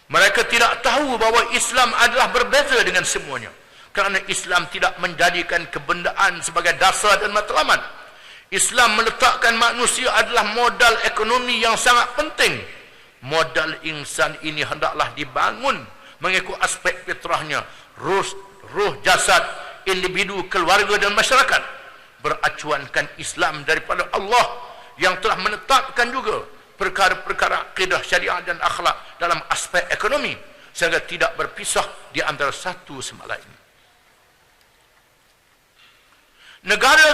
Mereka tidak tahu bahawa Islam adalah berbeza dengan semuanya, kerana Islam tidak menjadikan kebendaan sebagai dasar dan matlamat. Islam meletakkan manusia adalah modal ekonomi yang sangat penting. Modal insan ini hendaklah dibangun mengikut aspek fitrahnya, ruh, jasad, individu, keluarga dan masyarakat. Beracuankan Islam daripada Allah yang telah menetapkan juga perkara-perkara akidah, syariat dan akhlak dalam aspek ekonomi sehingga tidak berpisah di antara satu sama lain. Negara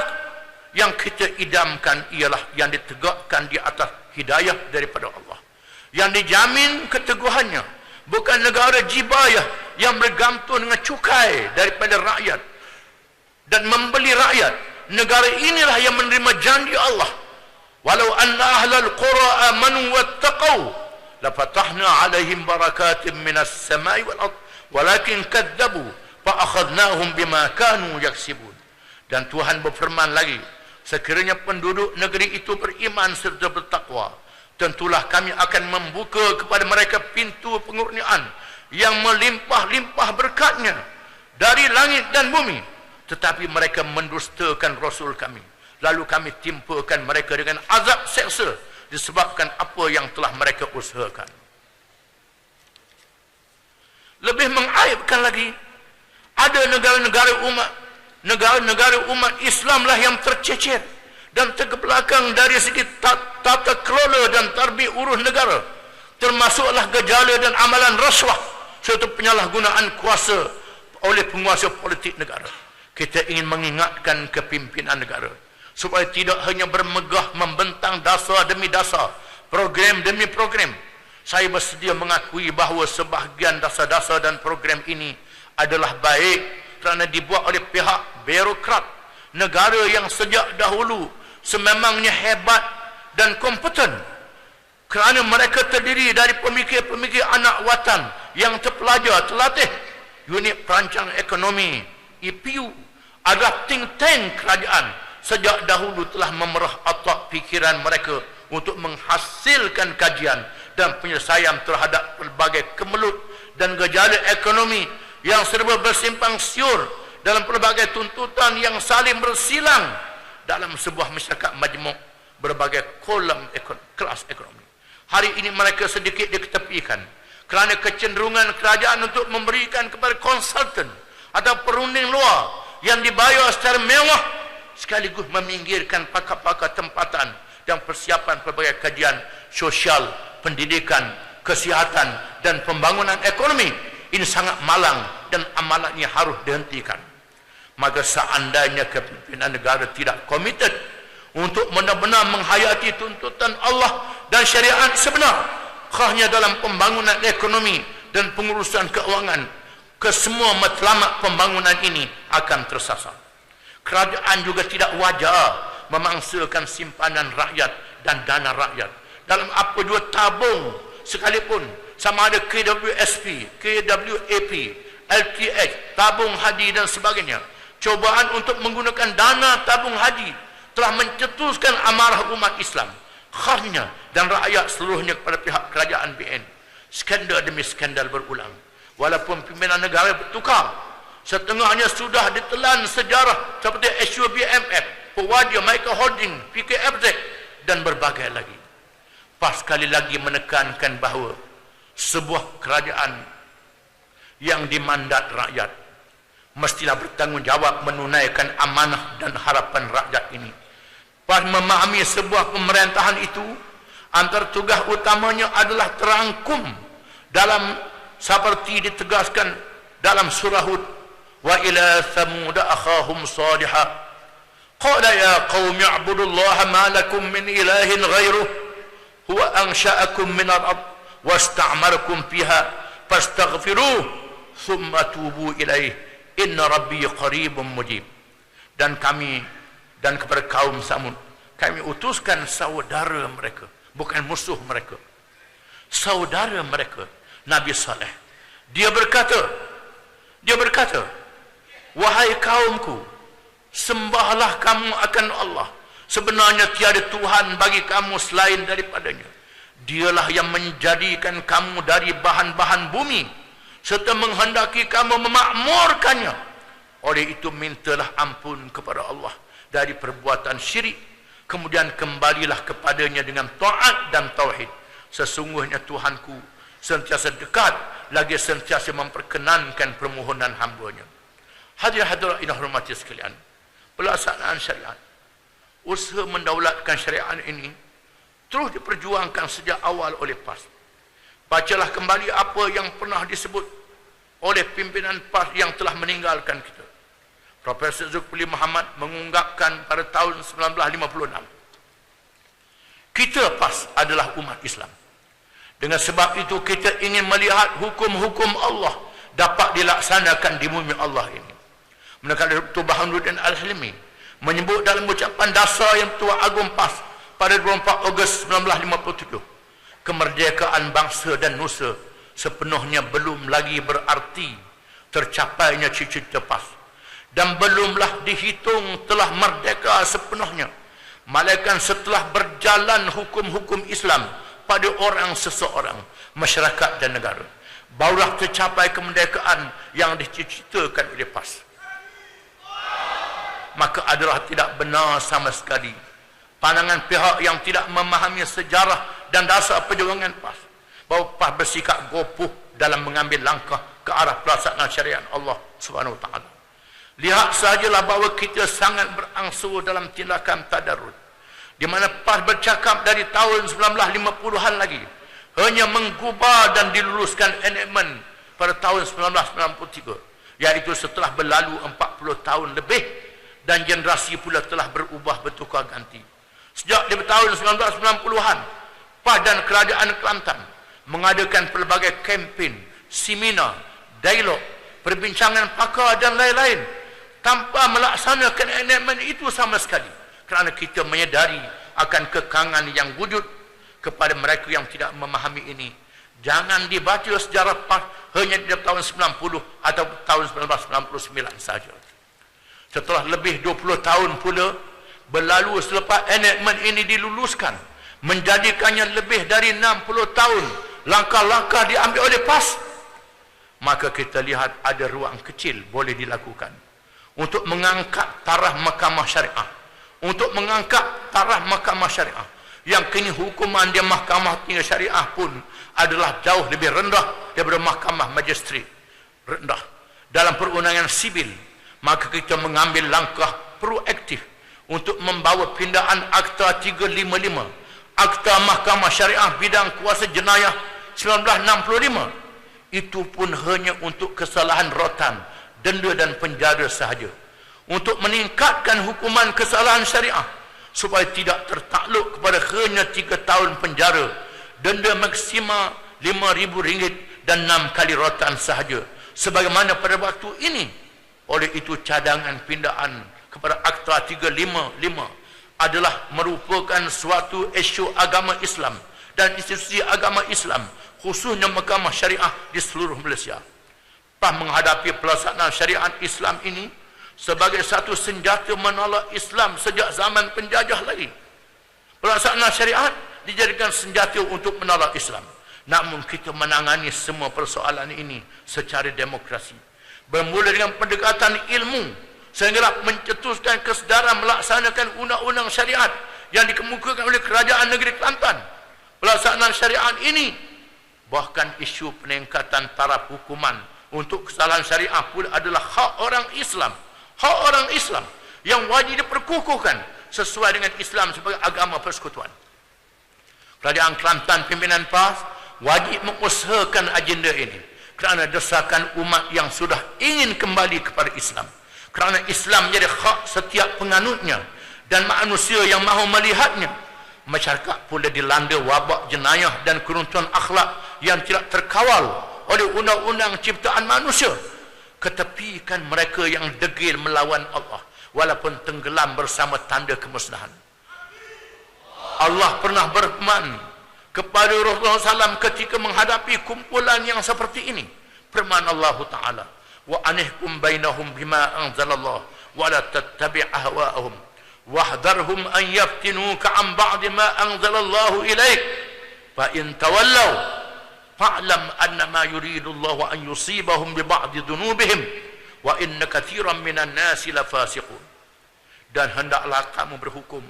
yang kita idamkan ialah yang ditegakkan di atas hidayah daripada Allah, yang dijamin keteguhannya bukan negara jibayah yang bergantung dengan cukai daripada rakyat dan membeli rakyat. Negara inilah yang menerima janji Allah, walau anna ahlal qura amanu wattaqau lafatahna alaihim barakatim minas samai wal ard walakin kadzabu fa akhadnahum bima kanu yaksibun. Dan Tuhan berfirman lagi, sekiranya penduduk negeri itu beriman serta bertakwa, tentulah kami akan membuka kepada mereka pintu pengurniaan yang melimpah-limpah berkatnya dari langit dan bumi. Tetapi mereka mendustakan Rasul kami, lalu kami timpakan mereka dengan azab seksa disebabkan apa yang telah mereka usahakan. Lebih mengaibkan lagi, ada negara-negara umat Islamlah yang tercecer dan terkebelakang dari segi tata kelola dan tarbih urus negara, termasuklah gejala dan amalan rasuah serta penyalahgunaan kuasa oleh penguasa politik negara. Kita ingin mengingatkan kepimpinan negara supaya tidak hanya bermegah membentang dasar demi dasar, program demi program. Saya bersedia mengakui bahawa sebahagian dasar-dasar dan program ini adalah baik kerana dibuat oleh pihak birokrat negara yang sejak dahulu sememangnya hebat dan kompeten, kerana mereka terdiri dari pemikir-pemikir anak watan yang terpelajar, terlatih. Unit Perancang Ekonomi EPU adalah think tank kerajaan, sejak dahulu telah memerah otak fikiran mereka untuk menghasilkan kajian dan penyelesaian terhadap pelbagai kemelut dan gejala ekonomi yang serba bersimpang siur dalam pelbagai tuntutan yang saling bersilang dalam sebuah masyarakat majmuk berbagai kelas ekonomi. Hari ini mereka sedikit diketepikan kerana kecenderungan kerajaan untuk memberikan kepada konsultan atau perunding luar yang dibayar secara mewah, sekaligus meminggirkan pakar-pakar tempatan dan persiapan pelbagai kajian sosial, pendidikan, kesihatan dan pembangunan ekonomi. Ini sangat malang dan amalannya harus dihentikan. Maka seandainya kepimpinan negara tidak komited untuk benar-benar menghayati tuntutan Allah dan syariat sebenar, khasnya dalam pembangunan ekonomi dan pengurusan keuangan, kesemua matlamat pembangunan ini akan tersasar. Kerajaan juga tidak wajar memangsakan simpanan rakyat dan dana rakyat dalam apa jua tabung sekalipun, sama ada KWSP, KWAP, LTH, tabung haji dan sebagainya. Cobaan untuk menggunakan dana tabung haji telah mencetuskan amarah umat Islam, khasnya dan rakyat seluruhnya kepada pihak kerajaan BN. Skandal demi skandal berulang. Walaupun pimpinan negara bertukar, setengahnya sudah ditelan sejarah seperti SUBMF, Pewadia Micro Holding, PKFZ dan berbagai lagi. Pas sekali lagi menekankan bahawa sebuah kerajaan yang dimandat rakyat mestilah bertanggungjawab menunaikan amanah dan harapan rakyat ini. Pas memahami sebuah pemerintahan itu, antara tugas utamanya adalah terangkum dalam seperti ditegaskan dalam surah Hud, wa ila thamud akhahum salihah qala ya qaumi ibudullaha ma lakum min ilahin ghairuh huwa ansha'akum min al-ard wasta'marakum fiha fastaghfiruh thumma tubu ilaih inna rabbi qaribun mujib. Dan kami dan kepada kaum Samud kami utuskan saudara mereka, bukan musuh mereka, saudara mereka, Nabi Saleh. Dia berkata, wahai kaumku, sembahlah kamu akan Allah. Sebenarnya tiada Tuhan bagi kamu selain daripadanya. Dialah yang menjadikan kamu dari bahan-bahan bumi serta menghendaki kamu memakmurkannya. Oleh itu mintalah ampun kepada Allah dari perbuatan syirik, kemudian kembalilah kepadanya dengan taat dan tauhid. Sesungguhnya Tuhanku sentiasa dekat, lagi sentiasa memperkenankan permohonan hamba-Nya. Hadirin-hadirat yang hormati sekalian, pelaksanaan syariat, usaha mendaulatkan syariat ini terus diperjuangkan sejak awal oleh PAS. Bacalah kembali apa yang pernah disebut oleh pimpinan PAS yang telah meninggalkan kita. Profesor Zulkifli Muhammad mengungkapkan pada tahun 1956, kita PAS adalah umat Islam Dengan sebab itu kita ingin melihat hukum-hukum Allah dapat dilaksanakan di bumi Allah ini. Menurut Dr. Bahanuddin Al-Hilmi menyebut dalam ucapan dasar yang Tua Agung PAS pada 24 Ogos 1957, kemerdekaan bangsa dan nusa sepenuhnya belum lagi berarti tercapainya cita-cita PAS, dan belumlah dihitung telah merdeka sepenuhnya, melainkan setelah berjalan hukum-hukum Islam pada orang seseorang, masyarakat dan negara, barulah tercapai kemerdekaan yang dicita-citakan oleh PAS. Maka adalah tidak benar sama sekali pandangan pihak yang tidak memahami sejarah dan dasar perjuangan PAS bahawa PAS bersikap gopoh dalam mengambil langkah ke arah pelaksanaan syariat Allah Subhanahu Wa Taala. Lihat sahajalah bahawa kita sangat berangsur dalam tindakan tadarrus, di mana PAS bercakap dari tahun 1950-an lagi hanya menggubah dan diluluskan enactment pada tahun 1993, iaitu setelah berlalu 40 tahun lebih dan generasi pula telah berubah bertukar ganti. Sejak di tahun 1990-an, PAS dan Kerajaan Kelantan mengadakan pelbagai kempen, seminar, dialog, perbincangan pakar dan lain-lain tanpa melaksanakan enactment itu sama sekali, kerana kita menyedari akan kekangan yang wujud. Kepada mereka yang tidak memahami ini, jangan dibaca sejarah PAS hanya di tahun 90 atau tahun 1999 saja. Setelah lebih 20 tahun pula berlalu selepas enactment ini diluluskan, menjadikannya lebih dari 60 tahun langkah-langkah diambil oleh PAS, maka kita lihat ada ruang kecil boleh dilakukan untuk mengangkat taraf mahkamah syariah, yang kini hukuman di mahkamah tinggi syariah pun adalah jauh lebih rendah daripada mahkamah magistrat rendah dalam perundangan sibil. Maka kita mengambil langkah proaktif untuk membawa pindaan Akta 355, Akta Mahkamah Syariah Bidang Kuasa Jenayah 1965, itu pun hanya untuk kesalahan rotan, denda dan penjara sahaja, untuk meningkatkan hukuman kesalahan syariah supaya tidak tertakluk kepada hanya 3 tahun penjara, denda maksima RM5,000 dan 6 kali rotan sahaja sebagaimana pada waktu ini. Oleh itu cadangan pindaan kepada Akta 355 adalah merupakan suatu isu agama Islam dan institusi agama Islam, khususnya mahkamah syariah di seluruh Malaysia. PAS menghadapi pelaksanaan syariat Islam ini sebagai satu senjata menolak Islam sejak zaman penjajah lagi. Pelaksanaan syariat dijadikan senjata untuk menolak Islam. Namun kita menangani semua persoalan ini secara demokrasi, bermula dengan pendekatan ilmu sehingga mencetuskan kesedaran melaksanakan undang-undang syariat yang dikemukakan oleh Kerajaan Negeri Kelantan. Pelaksanaan syariat ini, bahkan isu peningkatan taraf hukuman untuk kesalahan syariah pun adalah hak orang Islam. Hak orang Islam yang wajib diperkukuhkan sesuai dengan Islam sebagai agama persekutuan. Kerajaan Kelantan pimpinan PAS wajib mengusahakan agenda ini kerana desakan umat yang sudah ingin kembali kepada Islam. Kerana Islam menjadi hak setiap penganutnya dan manusia yang mahu melihatnya. Masyarakat pula dilanda wabak jenayah dan keruntuhan akhlak yang tidak terkawal oleh undang-undang ciptaan manusia. Ketepikan mereka yang degil melawan Allah walaupun tenggelam bersama tanda kemusnahan. Allah pernah berfirman kepada Rasulullah SAW ketika menghadapi kumpulan yang seperti ini. Firman Allah Ta'ala, wa anihkum bainahum bima anzalallah wa la tattabi' ahwa'ahum wahdharhum an yaftinuka an ba'di ma anzalallahu ilaik fa in tawallaw fa'lam annama yuridullahu an yusibahum bi ba'di dhunubihim wa inna katsiran minan nasi lafasiqun. Dan hendaklah kamu berhukum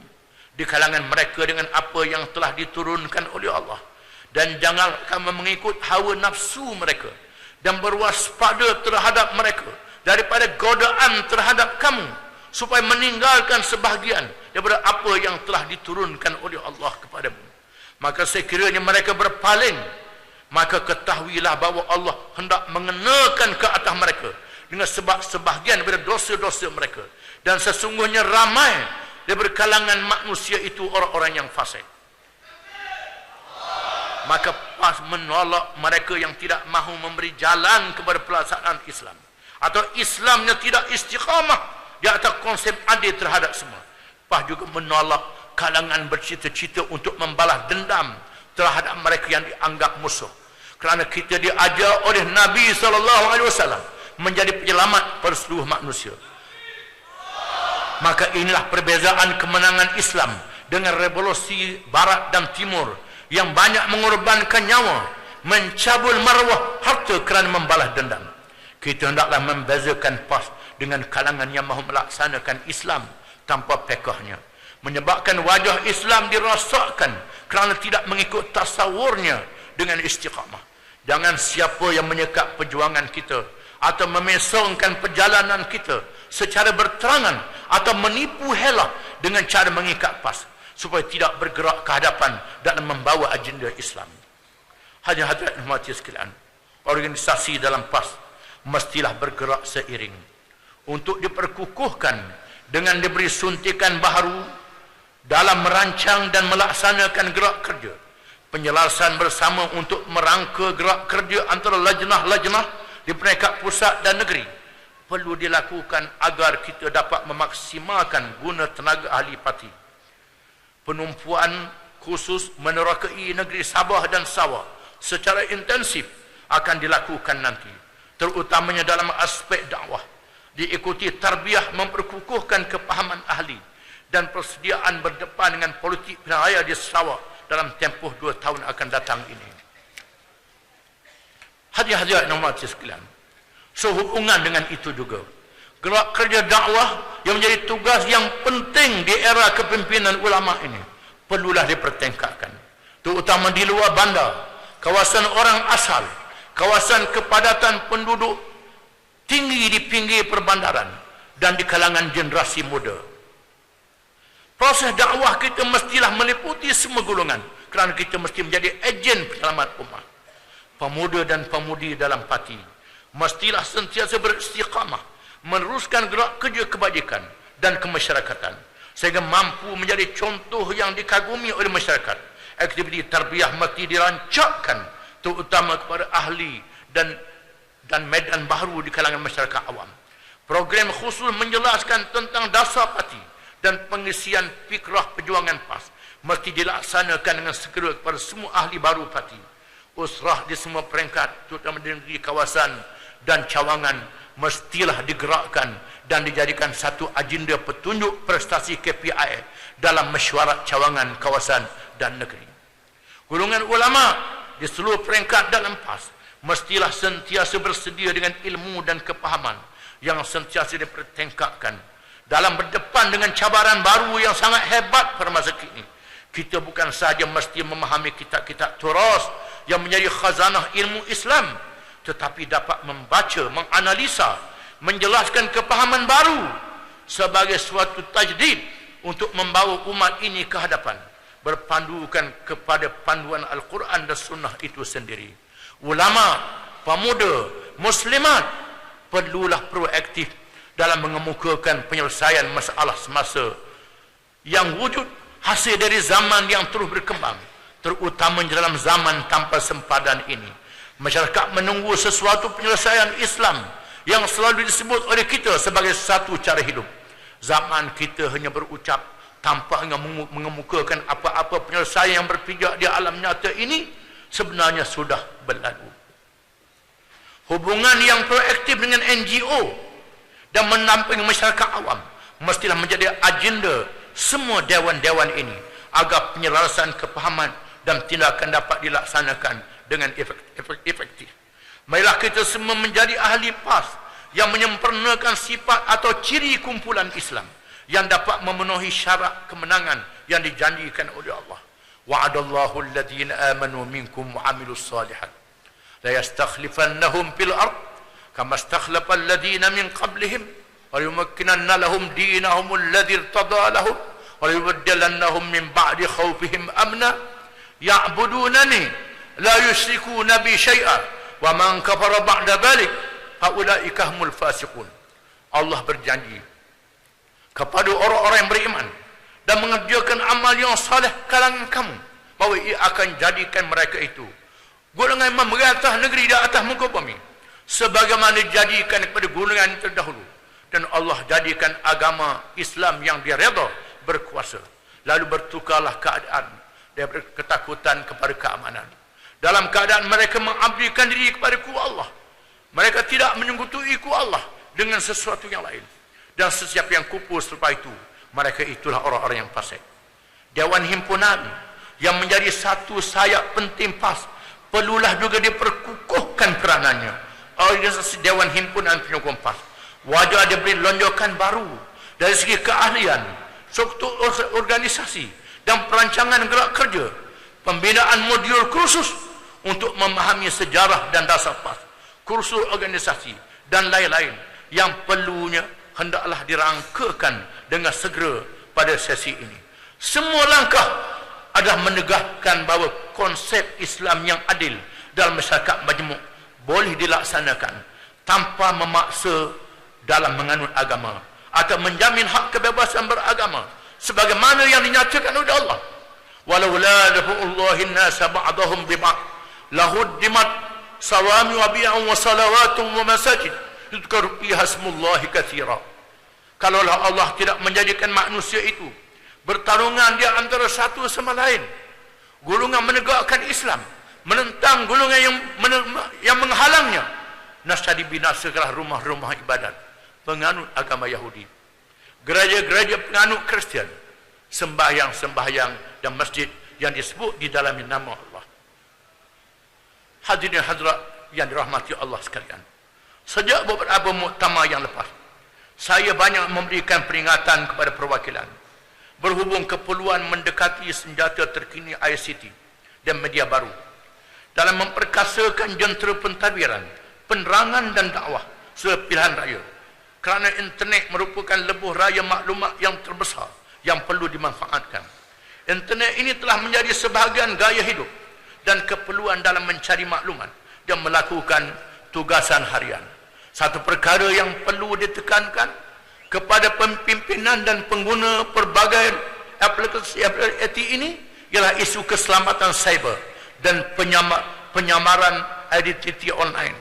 di kalangan mereka dengan apa yang telah diturunkan oleh Allah, dan jangan kamu mengikut hawa nafsu mereka dan berwaspada terhadap mereka daripada godaan terhadap kamu supaya meninggalkan sebahagian daripada apa yang telah diturunkan oleh Allah kepadamu. Maka sekiranya mereka berpaling, maka ketahuilah bahawa Allah hendak mengenakan ke atas mereka dengan sebab sebahagian daripada dosa-dosa mereka, dan sesungguhnya ramai daripada kalangan manusia itu orang-orang yang fasik. Maka PAS menolak mereka yang tidak mahu memberi jalan kepada pelaksanaan Islam, atau Islamnya tidak istiqamah di atas konsep adil terhadap semua. PAS juga menolak kalangan bercita-cita untuk membalas dendam terhadap mereka yang dianggap musuh, kerana kita diajar oleh Nabi SAW menjadi penyelamat pada seluruh manusia. Maka inilah perbezaan kemenangan Islam dengan revolusi Barat dan Timur yang banyak mengorbankan nyawa, mencabul maruah, harta kerana membalas dendam. Kita hendaklah membezakan PAS dengan kalangan yang mahu melaksanakan Islam tanpa pekahnya, menyebabkan wajah Islam dirosakkan kerana tidak mengikut tasawurnya dengan istiqamah. Jangan siapa yang menyekat perjuangan kita atau memesongkan perjalanan kita secara berterangan atau menipu helah dengan cara mengikat PAS supaya tidak bergerak ke hadapan dalam membawa agenda Islam. Hadirin hormati sekalian, organisasi dalam PAS mestilah bergerak seiring untuk diperkukuhkan dengan diberi suntikan baharu dalam merancang dan melaksanakan gerak kerja. Penjelasan bersama untuk merangka gerak kerja antara lajnah-lajnah di peringkat pusat dan negeri perlu dilakukan agar kita dapat memaksimalkan guna tenaga ahli parti. Penumpuan khusus menerokai negeri Sabah dan Sarawak secara intensif akan dilakukan nanti, terutamanya dalam aspek dakwah, diikuti tarbiyah memperkukuhkan kepahaman ahli dan persediaan berdepan dengan politik pilihan raya di Sarawak dalam tempoh 2 tahun akan datang ini. Hadirin hormati sekalian, sehubungan dengan itu juga, gerak kerja dakwah yang menjadi tugas yang penting di era kepimpinan ulama ini perlulah dipertingkatkan, terutama di luar bandar, kawasan orang asal, kawasan kepadatan penduduk tinggi di pinggir perbandaran, dan di kalangan generasi muda. Proses dakwah kita mestilah meliputi semua golongan, kerana kita mesti menjadi ejen penyelamat umat. Pemuda dan pemudi dalam parti mestilah sentiasa beristiqamah meneruskan gerak kerja kebajikan dan kemasyarakatan sehingga mampu menjadi contoh yang dikagumi oleh masyarakat. Aktiviti tarbiyah mesti dirancangkan terutama kepada ahli dan medan baru di kalangan masyarakat awam. Program khusus menjelaskan tentang dasar parti dan pengisian fikrah perjuangan PAS mesti dilaksanakan dengan segera kepada semua ahli baru parti. Usrah di semua peringkat, terutama di negeri, kawasan dan cawangan, mestilah digerakkan dan dijadikan satu agenda petunjuk prestasi KPI dalam mesyuarat cawangan, kawasan dan negeri. Golongan ulama di seluruh peringkat dalam PAS mestilah sentiasa bersedia dengan ilmu dan kepahaman yang sentiasa dipertingkatkan dalam berdepan dengan cabaran baru yang sangat hebat pada masa kini. Kita bukan sahaja mesti memahami kitab-kitab turas yang menjadi khazanah ilmu Islam, tetapi dapat membaca, menganalisa, menjelaskan kepahaman baru sebagai suatu tajdid untuk membawa umat ini ke hadapan, berpandukan kepada panduan Al-Quran dan Sunnah itu sendiri. Ulama, pemuda, muslimat perlulah proaktif dalam mengemukakan penyelesaian masalah semasa yang wujud hasil dari zaman yang terus berkembang, terutama dalam zaman tanpa sempadan ini. Masyarakat menunggu sesuatu penyelesaian Islam yang selalu disebut oleh kita sebagai satu cara hidup. Zaman kita hanya berucap tanpa mengemukakan apa-apa penyelesaian yang berpijak di alam nyata ini sebenarnya sudah berlalu. Hubungan yang proaktif dengan NGO dan mendampingi masyarakat awam mestilah menjadi agenda semua dewan-dewan ini agar penyelarasan kepahaman dan tindakan dapat dilaksanakan dengan efektif. Marilah kita semua menjadi ahli PAS yang menyempurnakan sifat atau ciri kumpulan Islam yang dapat memenuhi syarat kemenangan yang dijanjikan oleh Allah. Wa'adallahu alladhina amanu minkum wa 'amilus shalihat la yastakhlifannahum fil ard kama istakhlafa alladhina min qablihim wa yumakkinanna lahum dinahum alladhi irtada lahum wa yubaddilannahum min ba'di khawfihim amna ya'budunani la yusyrikuna bi syai'a wa man kafara ba'da dhalik fa ulaika humul fasiqun. Allah berjanji kepada orang-orang yang beriman dan mengerjakan amal yang saleh kalangan kamu bahawa ia akan jadikan mereka itu golongan memerintah negeri di atas muka bumi sebagaimana dijadikan kepada golongan terdahulu, dan Allah jadikan agama Islam yang dia redha berkuasa. Lalu bertukarlah keadaan daripada ketakutan kepada keamanan. Dalam keadaan mereka mengabdikan diri kepada kuasa Allah, mereka tidak menyekutukan kuasa Allah dengan sesuatu yang lain. Dan sesiapa yang kufur selepas itu, mereka itulah orang-orang yang fasik. Dewan Himpunan yang menjadi satu sayap penting PAS perlulah juga diperkukuhkan kerananya. Organisasi Dewan Himpunan Penyokong PAS wajib diberi lonjakan baru dari segi keahlian, struktur organisasi dan perancangan gerak kerja, pembinaan modul kursus untuk memahami sejarah dan dasar PAS, kursus organisasi dan lain-lain yang perlunya hendaklah dirangkakan dengan segera pada sesi ini. Semua langkah adalah menegakkan bahawa konsep Islam yang adil dalam masyarakat majmuk boleh dilaksanakan tanpa memaksa dalam menganut agama atau menjamin hak kebebasan beragama sebagaimana yang dinyatakan oleh Allah. Walau la dafa'ullahi an-nasa ba'dahum bi ba'd lahuddimat sawami wa bi'un wa salawatun wa masajid yudhkaru fiha ismullahi katsira. Kalaulah Allah tidak menjadikan manusia itu bertarungan di antara satu sama lain, golongan menegakkan Islam menentang golongan yang menghalangnya, nascaya dibinasakanlah rumah-rumah ibadat penganut agama Yahudi, gereja-gereja penganut Kristian, sembahyang-sembahyang dan masjid yang disebut di dalam nama Allah. Hadirin hadirat yang dirahmati Allah sekalian, sejak beberapa muktamar yang lepas, saya banyak memberikan peringatan kepada perwakilan berhubung keperluan mendekati senjata terkini ICT dan media baru dalam memperkasakan jentera pentadbiran, penerangan dan dakwah serta pilihan raya. Kerana internet merupakan lebuh raya maklumat yang terbesar yang perlu dimanfaatkan. Internet ini telah menjadi sebahagian gaya hidup dan keperluan dalam mencari maklumat dan melakukan tugasan harian. Satu perkara yang perlu ditekankan kepada pimpinan dan pengguna pelbagai aplikasi IT ini ialah isu keselamatan cyber dan penyamaran identiti online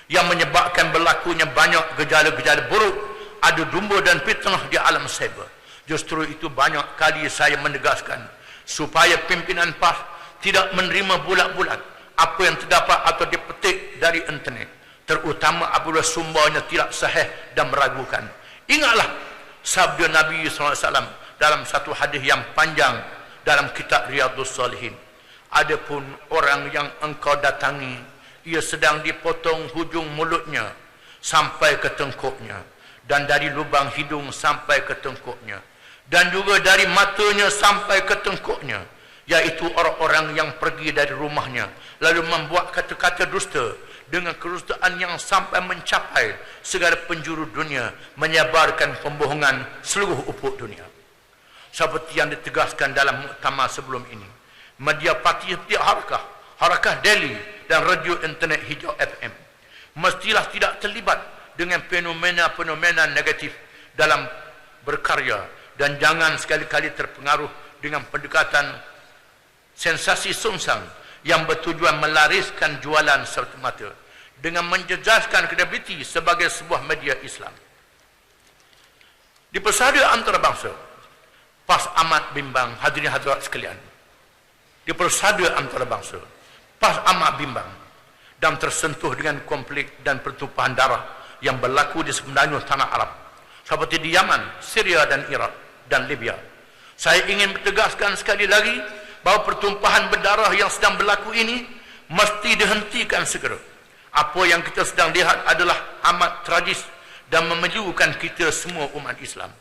yang menyebabkan berlakunya banyak gejala-gejala buruk, adu domba dan fitnah di alam cyber. Justru itu banyak kali saya menegaskan supaya pimpinan PAS tidak menerima bulat-bulat apa yang terdapat atau dipetik dari internet, terutama apabila sumbernya tidak sahih dan meragukan. Ingatlah sabda Nabi SAW dalam satu hadis yang panjang dalam kitab Riyadhus Salihin. Adapun orang yang engkau datangi, ia sedang dipotong hujung mulutnya sampai ke tengkuknya, dan dari lubang hidung sampai ke tengkuknya, dan juga dari matanya sampai ke tengkuknya, yaitu orang-orang yang pergi dari rumahnya lalu membuat kata-kata dusta dengan kedustaan yang sampai mencapai segala penjuru dunia, menyebarkan pembohongan seluruh ufuk dunia. Seperti yang ditegaskan dalam muktamar sebelum ini, media parti setiap Harakah Delhi dan radio internet hijau FM mestilah tidak terlibat dengan fenomena-fenomena negatif dalam berkarya, dan jangan sekali-kali terpengaruh dengan pendekatan sensasi sungsang yang bertujuan melariskan jualan semata-mata dengan menjejaskan kredibiliti sebagai sebuah media Islam. Di persada antarabangsa, PAS amat bimbang, hadirin hadirat sekalian. Di persada antarabangsa, PAS amat bimbang dan tersentuh dengan konflik dan pertumpahan darah yang berlaku di semenanjung tanah Arab seperti di Yaman, Syria dan Iraq dan Libya. Saya ingin bertegaskan sekali lagi bahawa pertumpahan berdarah yang sedang berlaku ini mesti dihentikan segera. Apa yang kita sedang lihat adalah amat tragis dan memajukan kita semua umat Islam.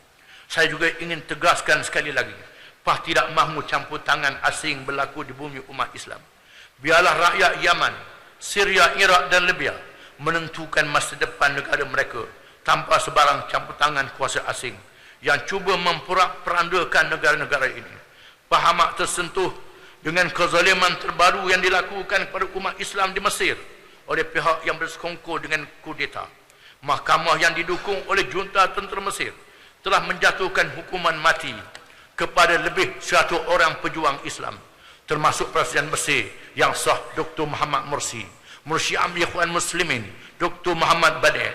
Saya juga ingin tegaskan sekali lagi, PAS tidak mahu campur tangan asing berlaku di bumi umat Islam. Biarlah rakyat Yaman, Syria, Iraq dan Libya menentukan masa depan negara mereka tanpa sebarang campur tangan kuasa asing yang cuba memperandakan negara-negara ini. Pahamak tersentuh dengan kezaliman terbaru yang dilakukan kepada umat Islam di Mesir oleh pihak yang bersekongkol dengan kudeta. Mahkamah yang didukung oleh junta tentera Mesir telah menjatuhkan hukuman mati kepada lebih 100 orang pejuang Islam, termasuk Presiden Mesir yang sah Dr. Muhammad Mursi, Mursyid Am Ikhwan Muslimin Dr. Muhammad Badai,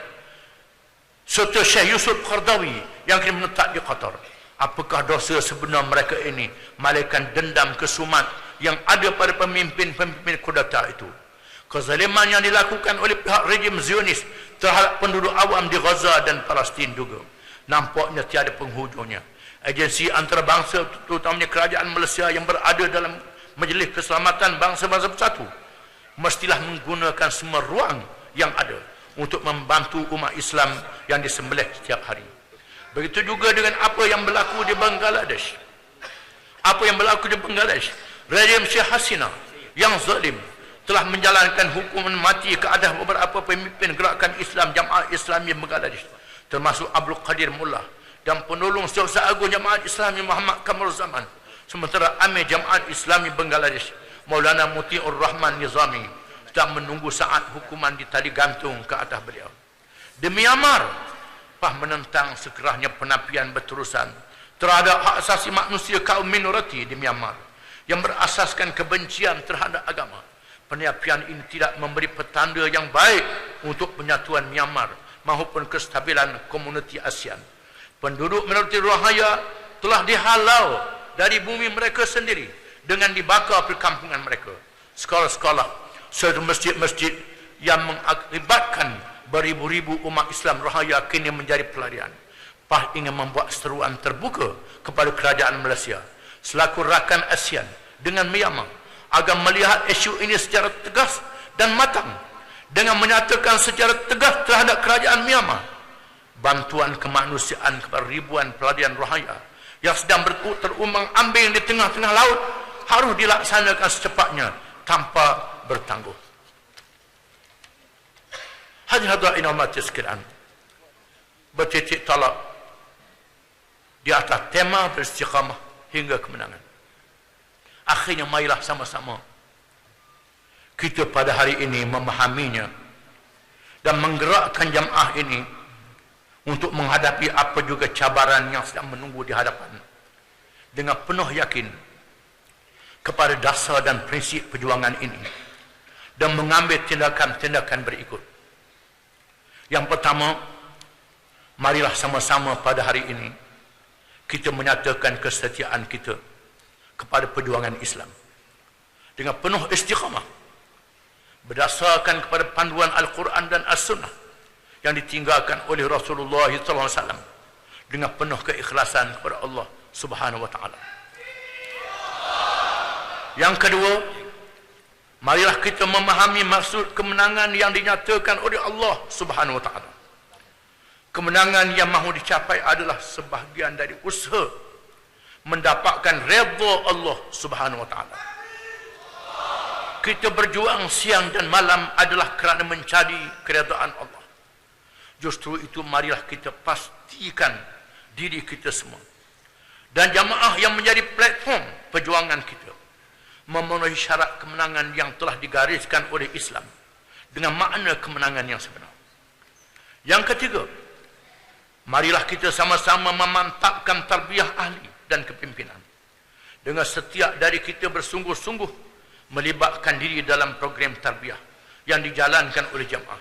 serta Syekh Yusuf Qardawi yang kini menetap di Qatar. Apakah dosa sebenar mereka ini malaikan dendam kesumat yang ada pada pemimpin-pemimpin kudeta itu? Kezaliman yang dilakukan oleh pihak rejim Zionis terhadap penduduk awam di Gaza dan Palestin juga nampaknya tiada penghujungnya. Agensi antarabangsa, terutamanya kerajaan Malaysia yang berada dalam Majlis Keselamatan Bangsa-Bangsa Bersatu, mestilah menggunakan semua ruang yang ada untuk membantu umat Islam yang disembelih setiap hari. Begitu juga dengan apa yang berlaku di Bangladesh. Apa yang berlaku di Bangladesh, rejim Syekh Hasina yang zalim telah menjalankan hukuman mati ke atas beberapa pemimpin gerakan Islam Jamaah Islami Bangladesh, termasuk Abdul Qadir Mullah dan penolong Setiausaha Agung Jamaat Islami Muhammad Kamal Zaman. Sementara Amir Jamaat Islami Bangladesh Maulana Mutiur Rahman Nizami sedang menunggu saat hukuman ditali gantung ke atas beliau. Di Myanmar, menentang sekerahnya penapian berterusan terhadap hak asasi manusia kaum minoriti di Myanmar yang berasaskan kebencian terhadap agama. Penapian ini tidak memberi petanda yang baik untuk penyatuan Myanmar maupun kestabilan komuniti ASEAN. Penduduk minoriti Rohingya telah dihalau dari bumi mereka sendiri dengan dibakar perkampungan mereka. Sekolah-sekolah serta masjid-masjid yang mengakibatkan beribu-ribu umat Islam Rohingya kini menjadi pelarian. PAH ingin membuat seruan terbuka kepada kerajaan Malaysia selaku rakan ASEAN dengan Myanmar agar melihat isu ini secara tegas dan matang dengan menyatakan secara tegas terhadap kerajaan Myanmar bantuan kemanusiaan kepada ribuan pelarian Rohingya yang sedang terumbang-ambing di tengah-tengah laut harus dilaksanakan secepatnya tanpa bertangguh. Hadirin umat sekalian, bertitik tolak di atas tema beristiqamah hingga kemenangan. Akhirnya marilah sama-sama kita pada hari ini memahaminya dan menggerakkan jamaah ini untuk menghadapi apa juga cabaran yang sedang menunggu di hadapan dengan penuh yakin kepada dasar dan prinsip perjuangan ini dan mengambil tindakan-tindakan berikut. Yang pertama, marilah sama-sama pada hari ini kita menyatakan kesetiaan kita kepada perjuangan Islam dengan penuh istiqamah berdasarkan kepada panduan Al-Quran dan As-Sunnah yang ditinggalkan oleh Rasulullah SAW dengan penuh keikhlasan kepada Allah Subhanahu wa taala. Yang kedua, marilah kita memahami maksud kemenangan yang dinyatakan oleh Allah Subhanahu wa taala. Kemenangan yang mahu dicapai adalah sebahagian dari usaha mendapatkan redha Allah Subhanahu wa taala. Kita berjuang siang dan malam adalah kerana mencari keredaan Allah. Justru itu marilah kita pastikan diri kita semua dan jamaah yang menjadi platform perjuangan kita memenuhi syarat kemenangan yang telah digariskan oleh Islam dengan makna kemenangan yang sebenar. Yang ketiga, marilah kita sama-sama memantapkan tarbiyah ahli dan kepimpinan dengan setiap dari kita bersungguh-sungguh melibatkan diri dalam program tarbiyah yang dijalankan oleh jamaah.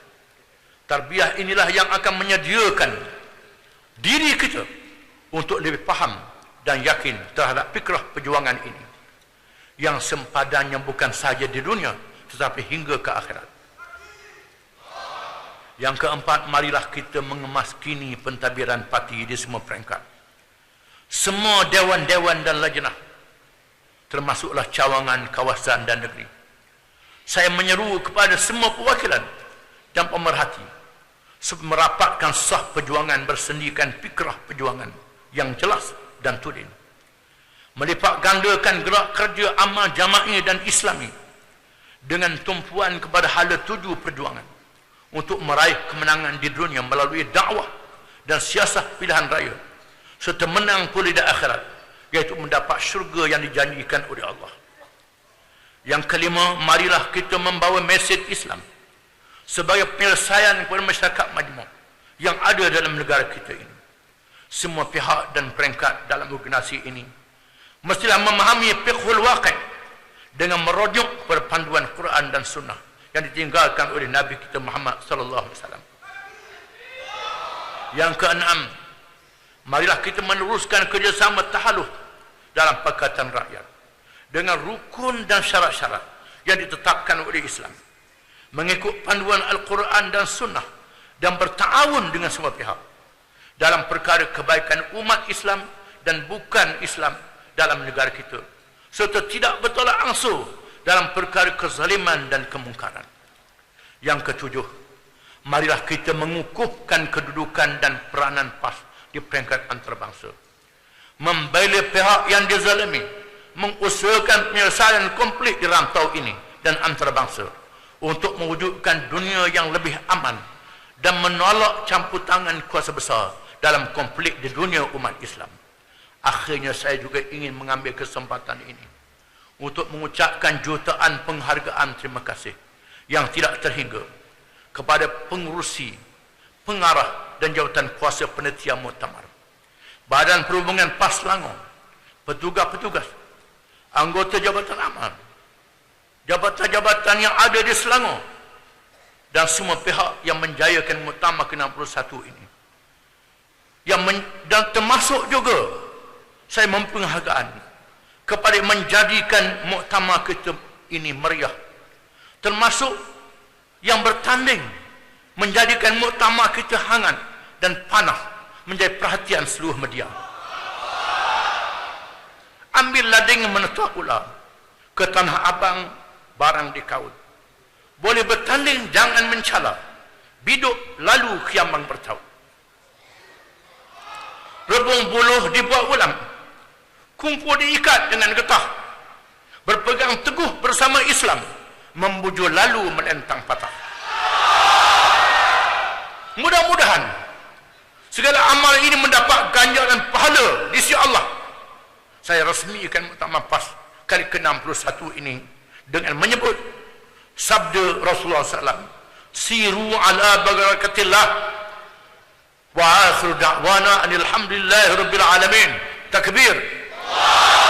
Tarbiyah inilah yang akan menyediakan diri kita untuk lebih faham dan yakin terhadap fikrah perjuangan ini yang sempadannya bukan sahaja di dunia tetapi hingga ke akhirat. Yang keempat, marilah kita mengemaskini pentadbiran parti di semua peringkat. Semua dewan-dewan dan lajnah, termasuklah cawangan kawasan dan negeri. Saya menyeru kepada semua perwakilan dan pemerhati merapatkan sah perjuangan bersendikan fikrah perjuangan yang jelas dan tudin. Melipat gandakan gerak kerja amal jama'i dan islami dengan tumpuan kepada hala tuju perjuangan untuk meraih kemenangan di dunia melalui dakwah dan siasat pilihan raya serta menang pula di akhirat, iaitu mendapat syurga yang dijanjikan oleh Allah. Yang kelima, marilah kita membawa mesej Islam sebagai penyelesaian kepada masyarakat majmuk yang ada dalam negara kita ini. Semua pihak dan peringkat dalam organisasi ini mestilah memahami fiqhul waqi' dengan merujuk kepada panduan Quran dan Sunnah yang ditinggalkan oleh Nabi kita Muhammad sallallahu alaihi wasallam. Yang keenam, marilah kita meneruskan kerjasama tahaluf dalam Pakatan Rakyat dengan rukun dan syarat-syarat yang ditetapkan oleh Islam, mengikut panduan Al-Quran dan Sunnah, dan bertawun dengan semua pihak dalam perkara kebaikan umat Islam dan bukan Islam dalam negara kita, serta tidak bertolak ansur dalam perkara kezaliman dan kemungkaran. Yang ketujuh, marilah kita mengukuhkan kedudukan dan peranan PAS di peringkat antarabangsa, membela pihak yang dizalimi, mengusahakan penyelesaian konflik di rantau ini dan antarabangsa untuk mewujudkan dunia yang lebih aman dan menolak campur tangan kuasa besar dalam konflik di dunia umat Islam. Akhirnya saya juga ingin mengambil kesempatan ini untuk mengucapkan jutaan penghargaan terima kasih yang tidak terhingga kepada pengurusi, pengarah dan jawatan kuasa panitia muktamar, Badan Perhubungan PAS Selangor, petugas-petugas, anggota Jabatan Amal, jabatan-jabatan yang ada di Selangor, dan semua pihak yang menjayakan muktamar ke-61 ini. Dan termasuk juga saya mempenghargaan kepada menjadikan muktamar kita ini meriah, termasuk yang bertanding menjadikan muktamar kita hangat dan panas menjadi perhatian seluruh media. Ambil lading menetap pula ke Tanah Abang, barang dikaut. Boleh bertanding, jangan mencala. Biduk lalu kiamang bertaut. Rebung buluh dibuat ulang, kumpul diikat dengan getah, berpegang teguh bersama Islam, membujur lalu melentang patah. Mudah-mudahan segala amal ini mendapat ganjaran pahala di sisi Allah. Saya resmikan muktamar PAS kali ke-61 ini dengan menyebut sabda Rasulullah SAW, siru ala barakatillah wa akhiru da'wana alhamdulillahi rabbil alamin. Takbir,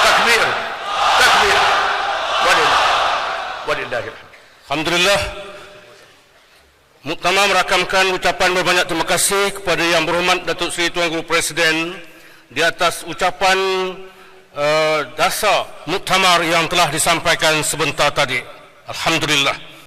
takbir, takbir. Walillahil hamd. Alhamdulillah, muktamar merakamkan ucapan berbanyak terima kasih kepada Yang Berhormat Datuk Seri Tuan Guru Presiden di atas ucapan dasar muktamar yang telah disampaikan sebentar tadi. Alhamdulillah.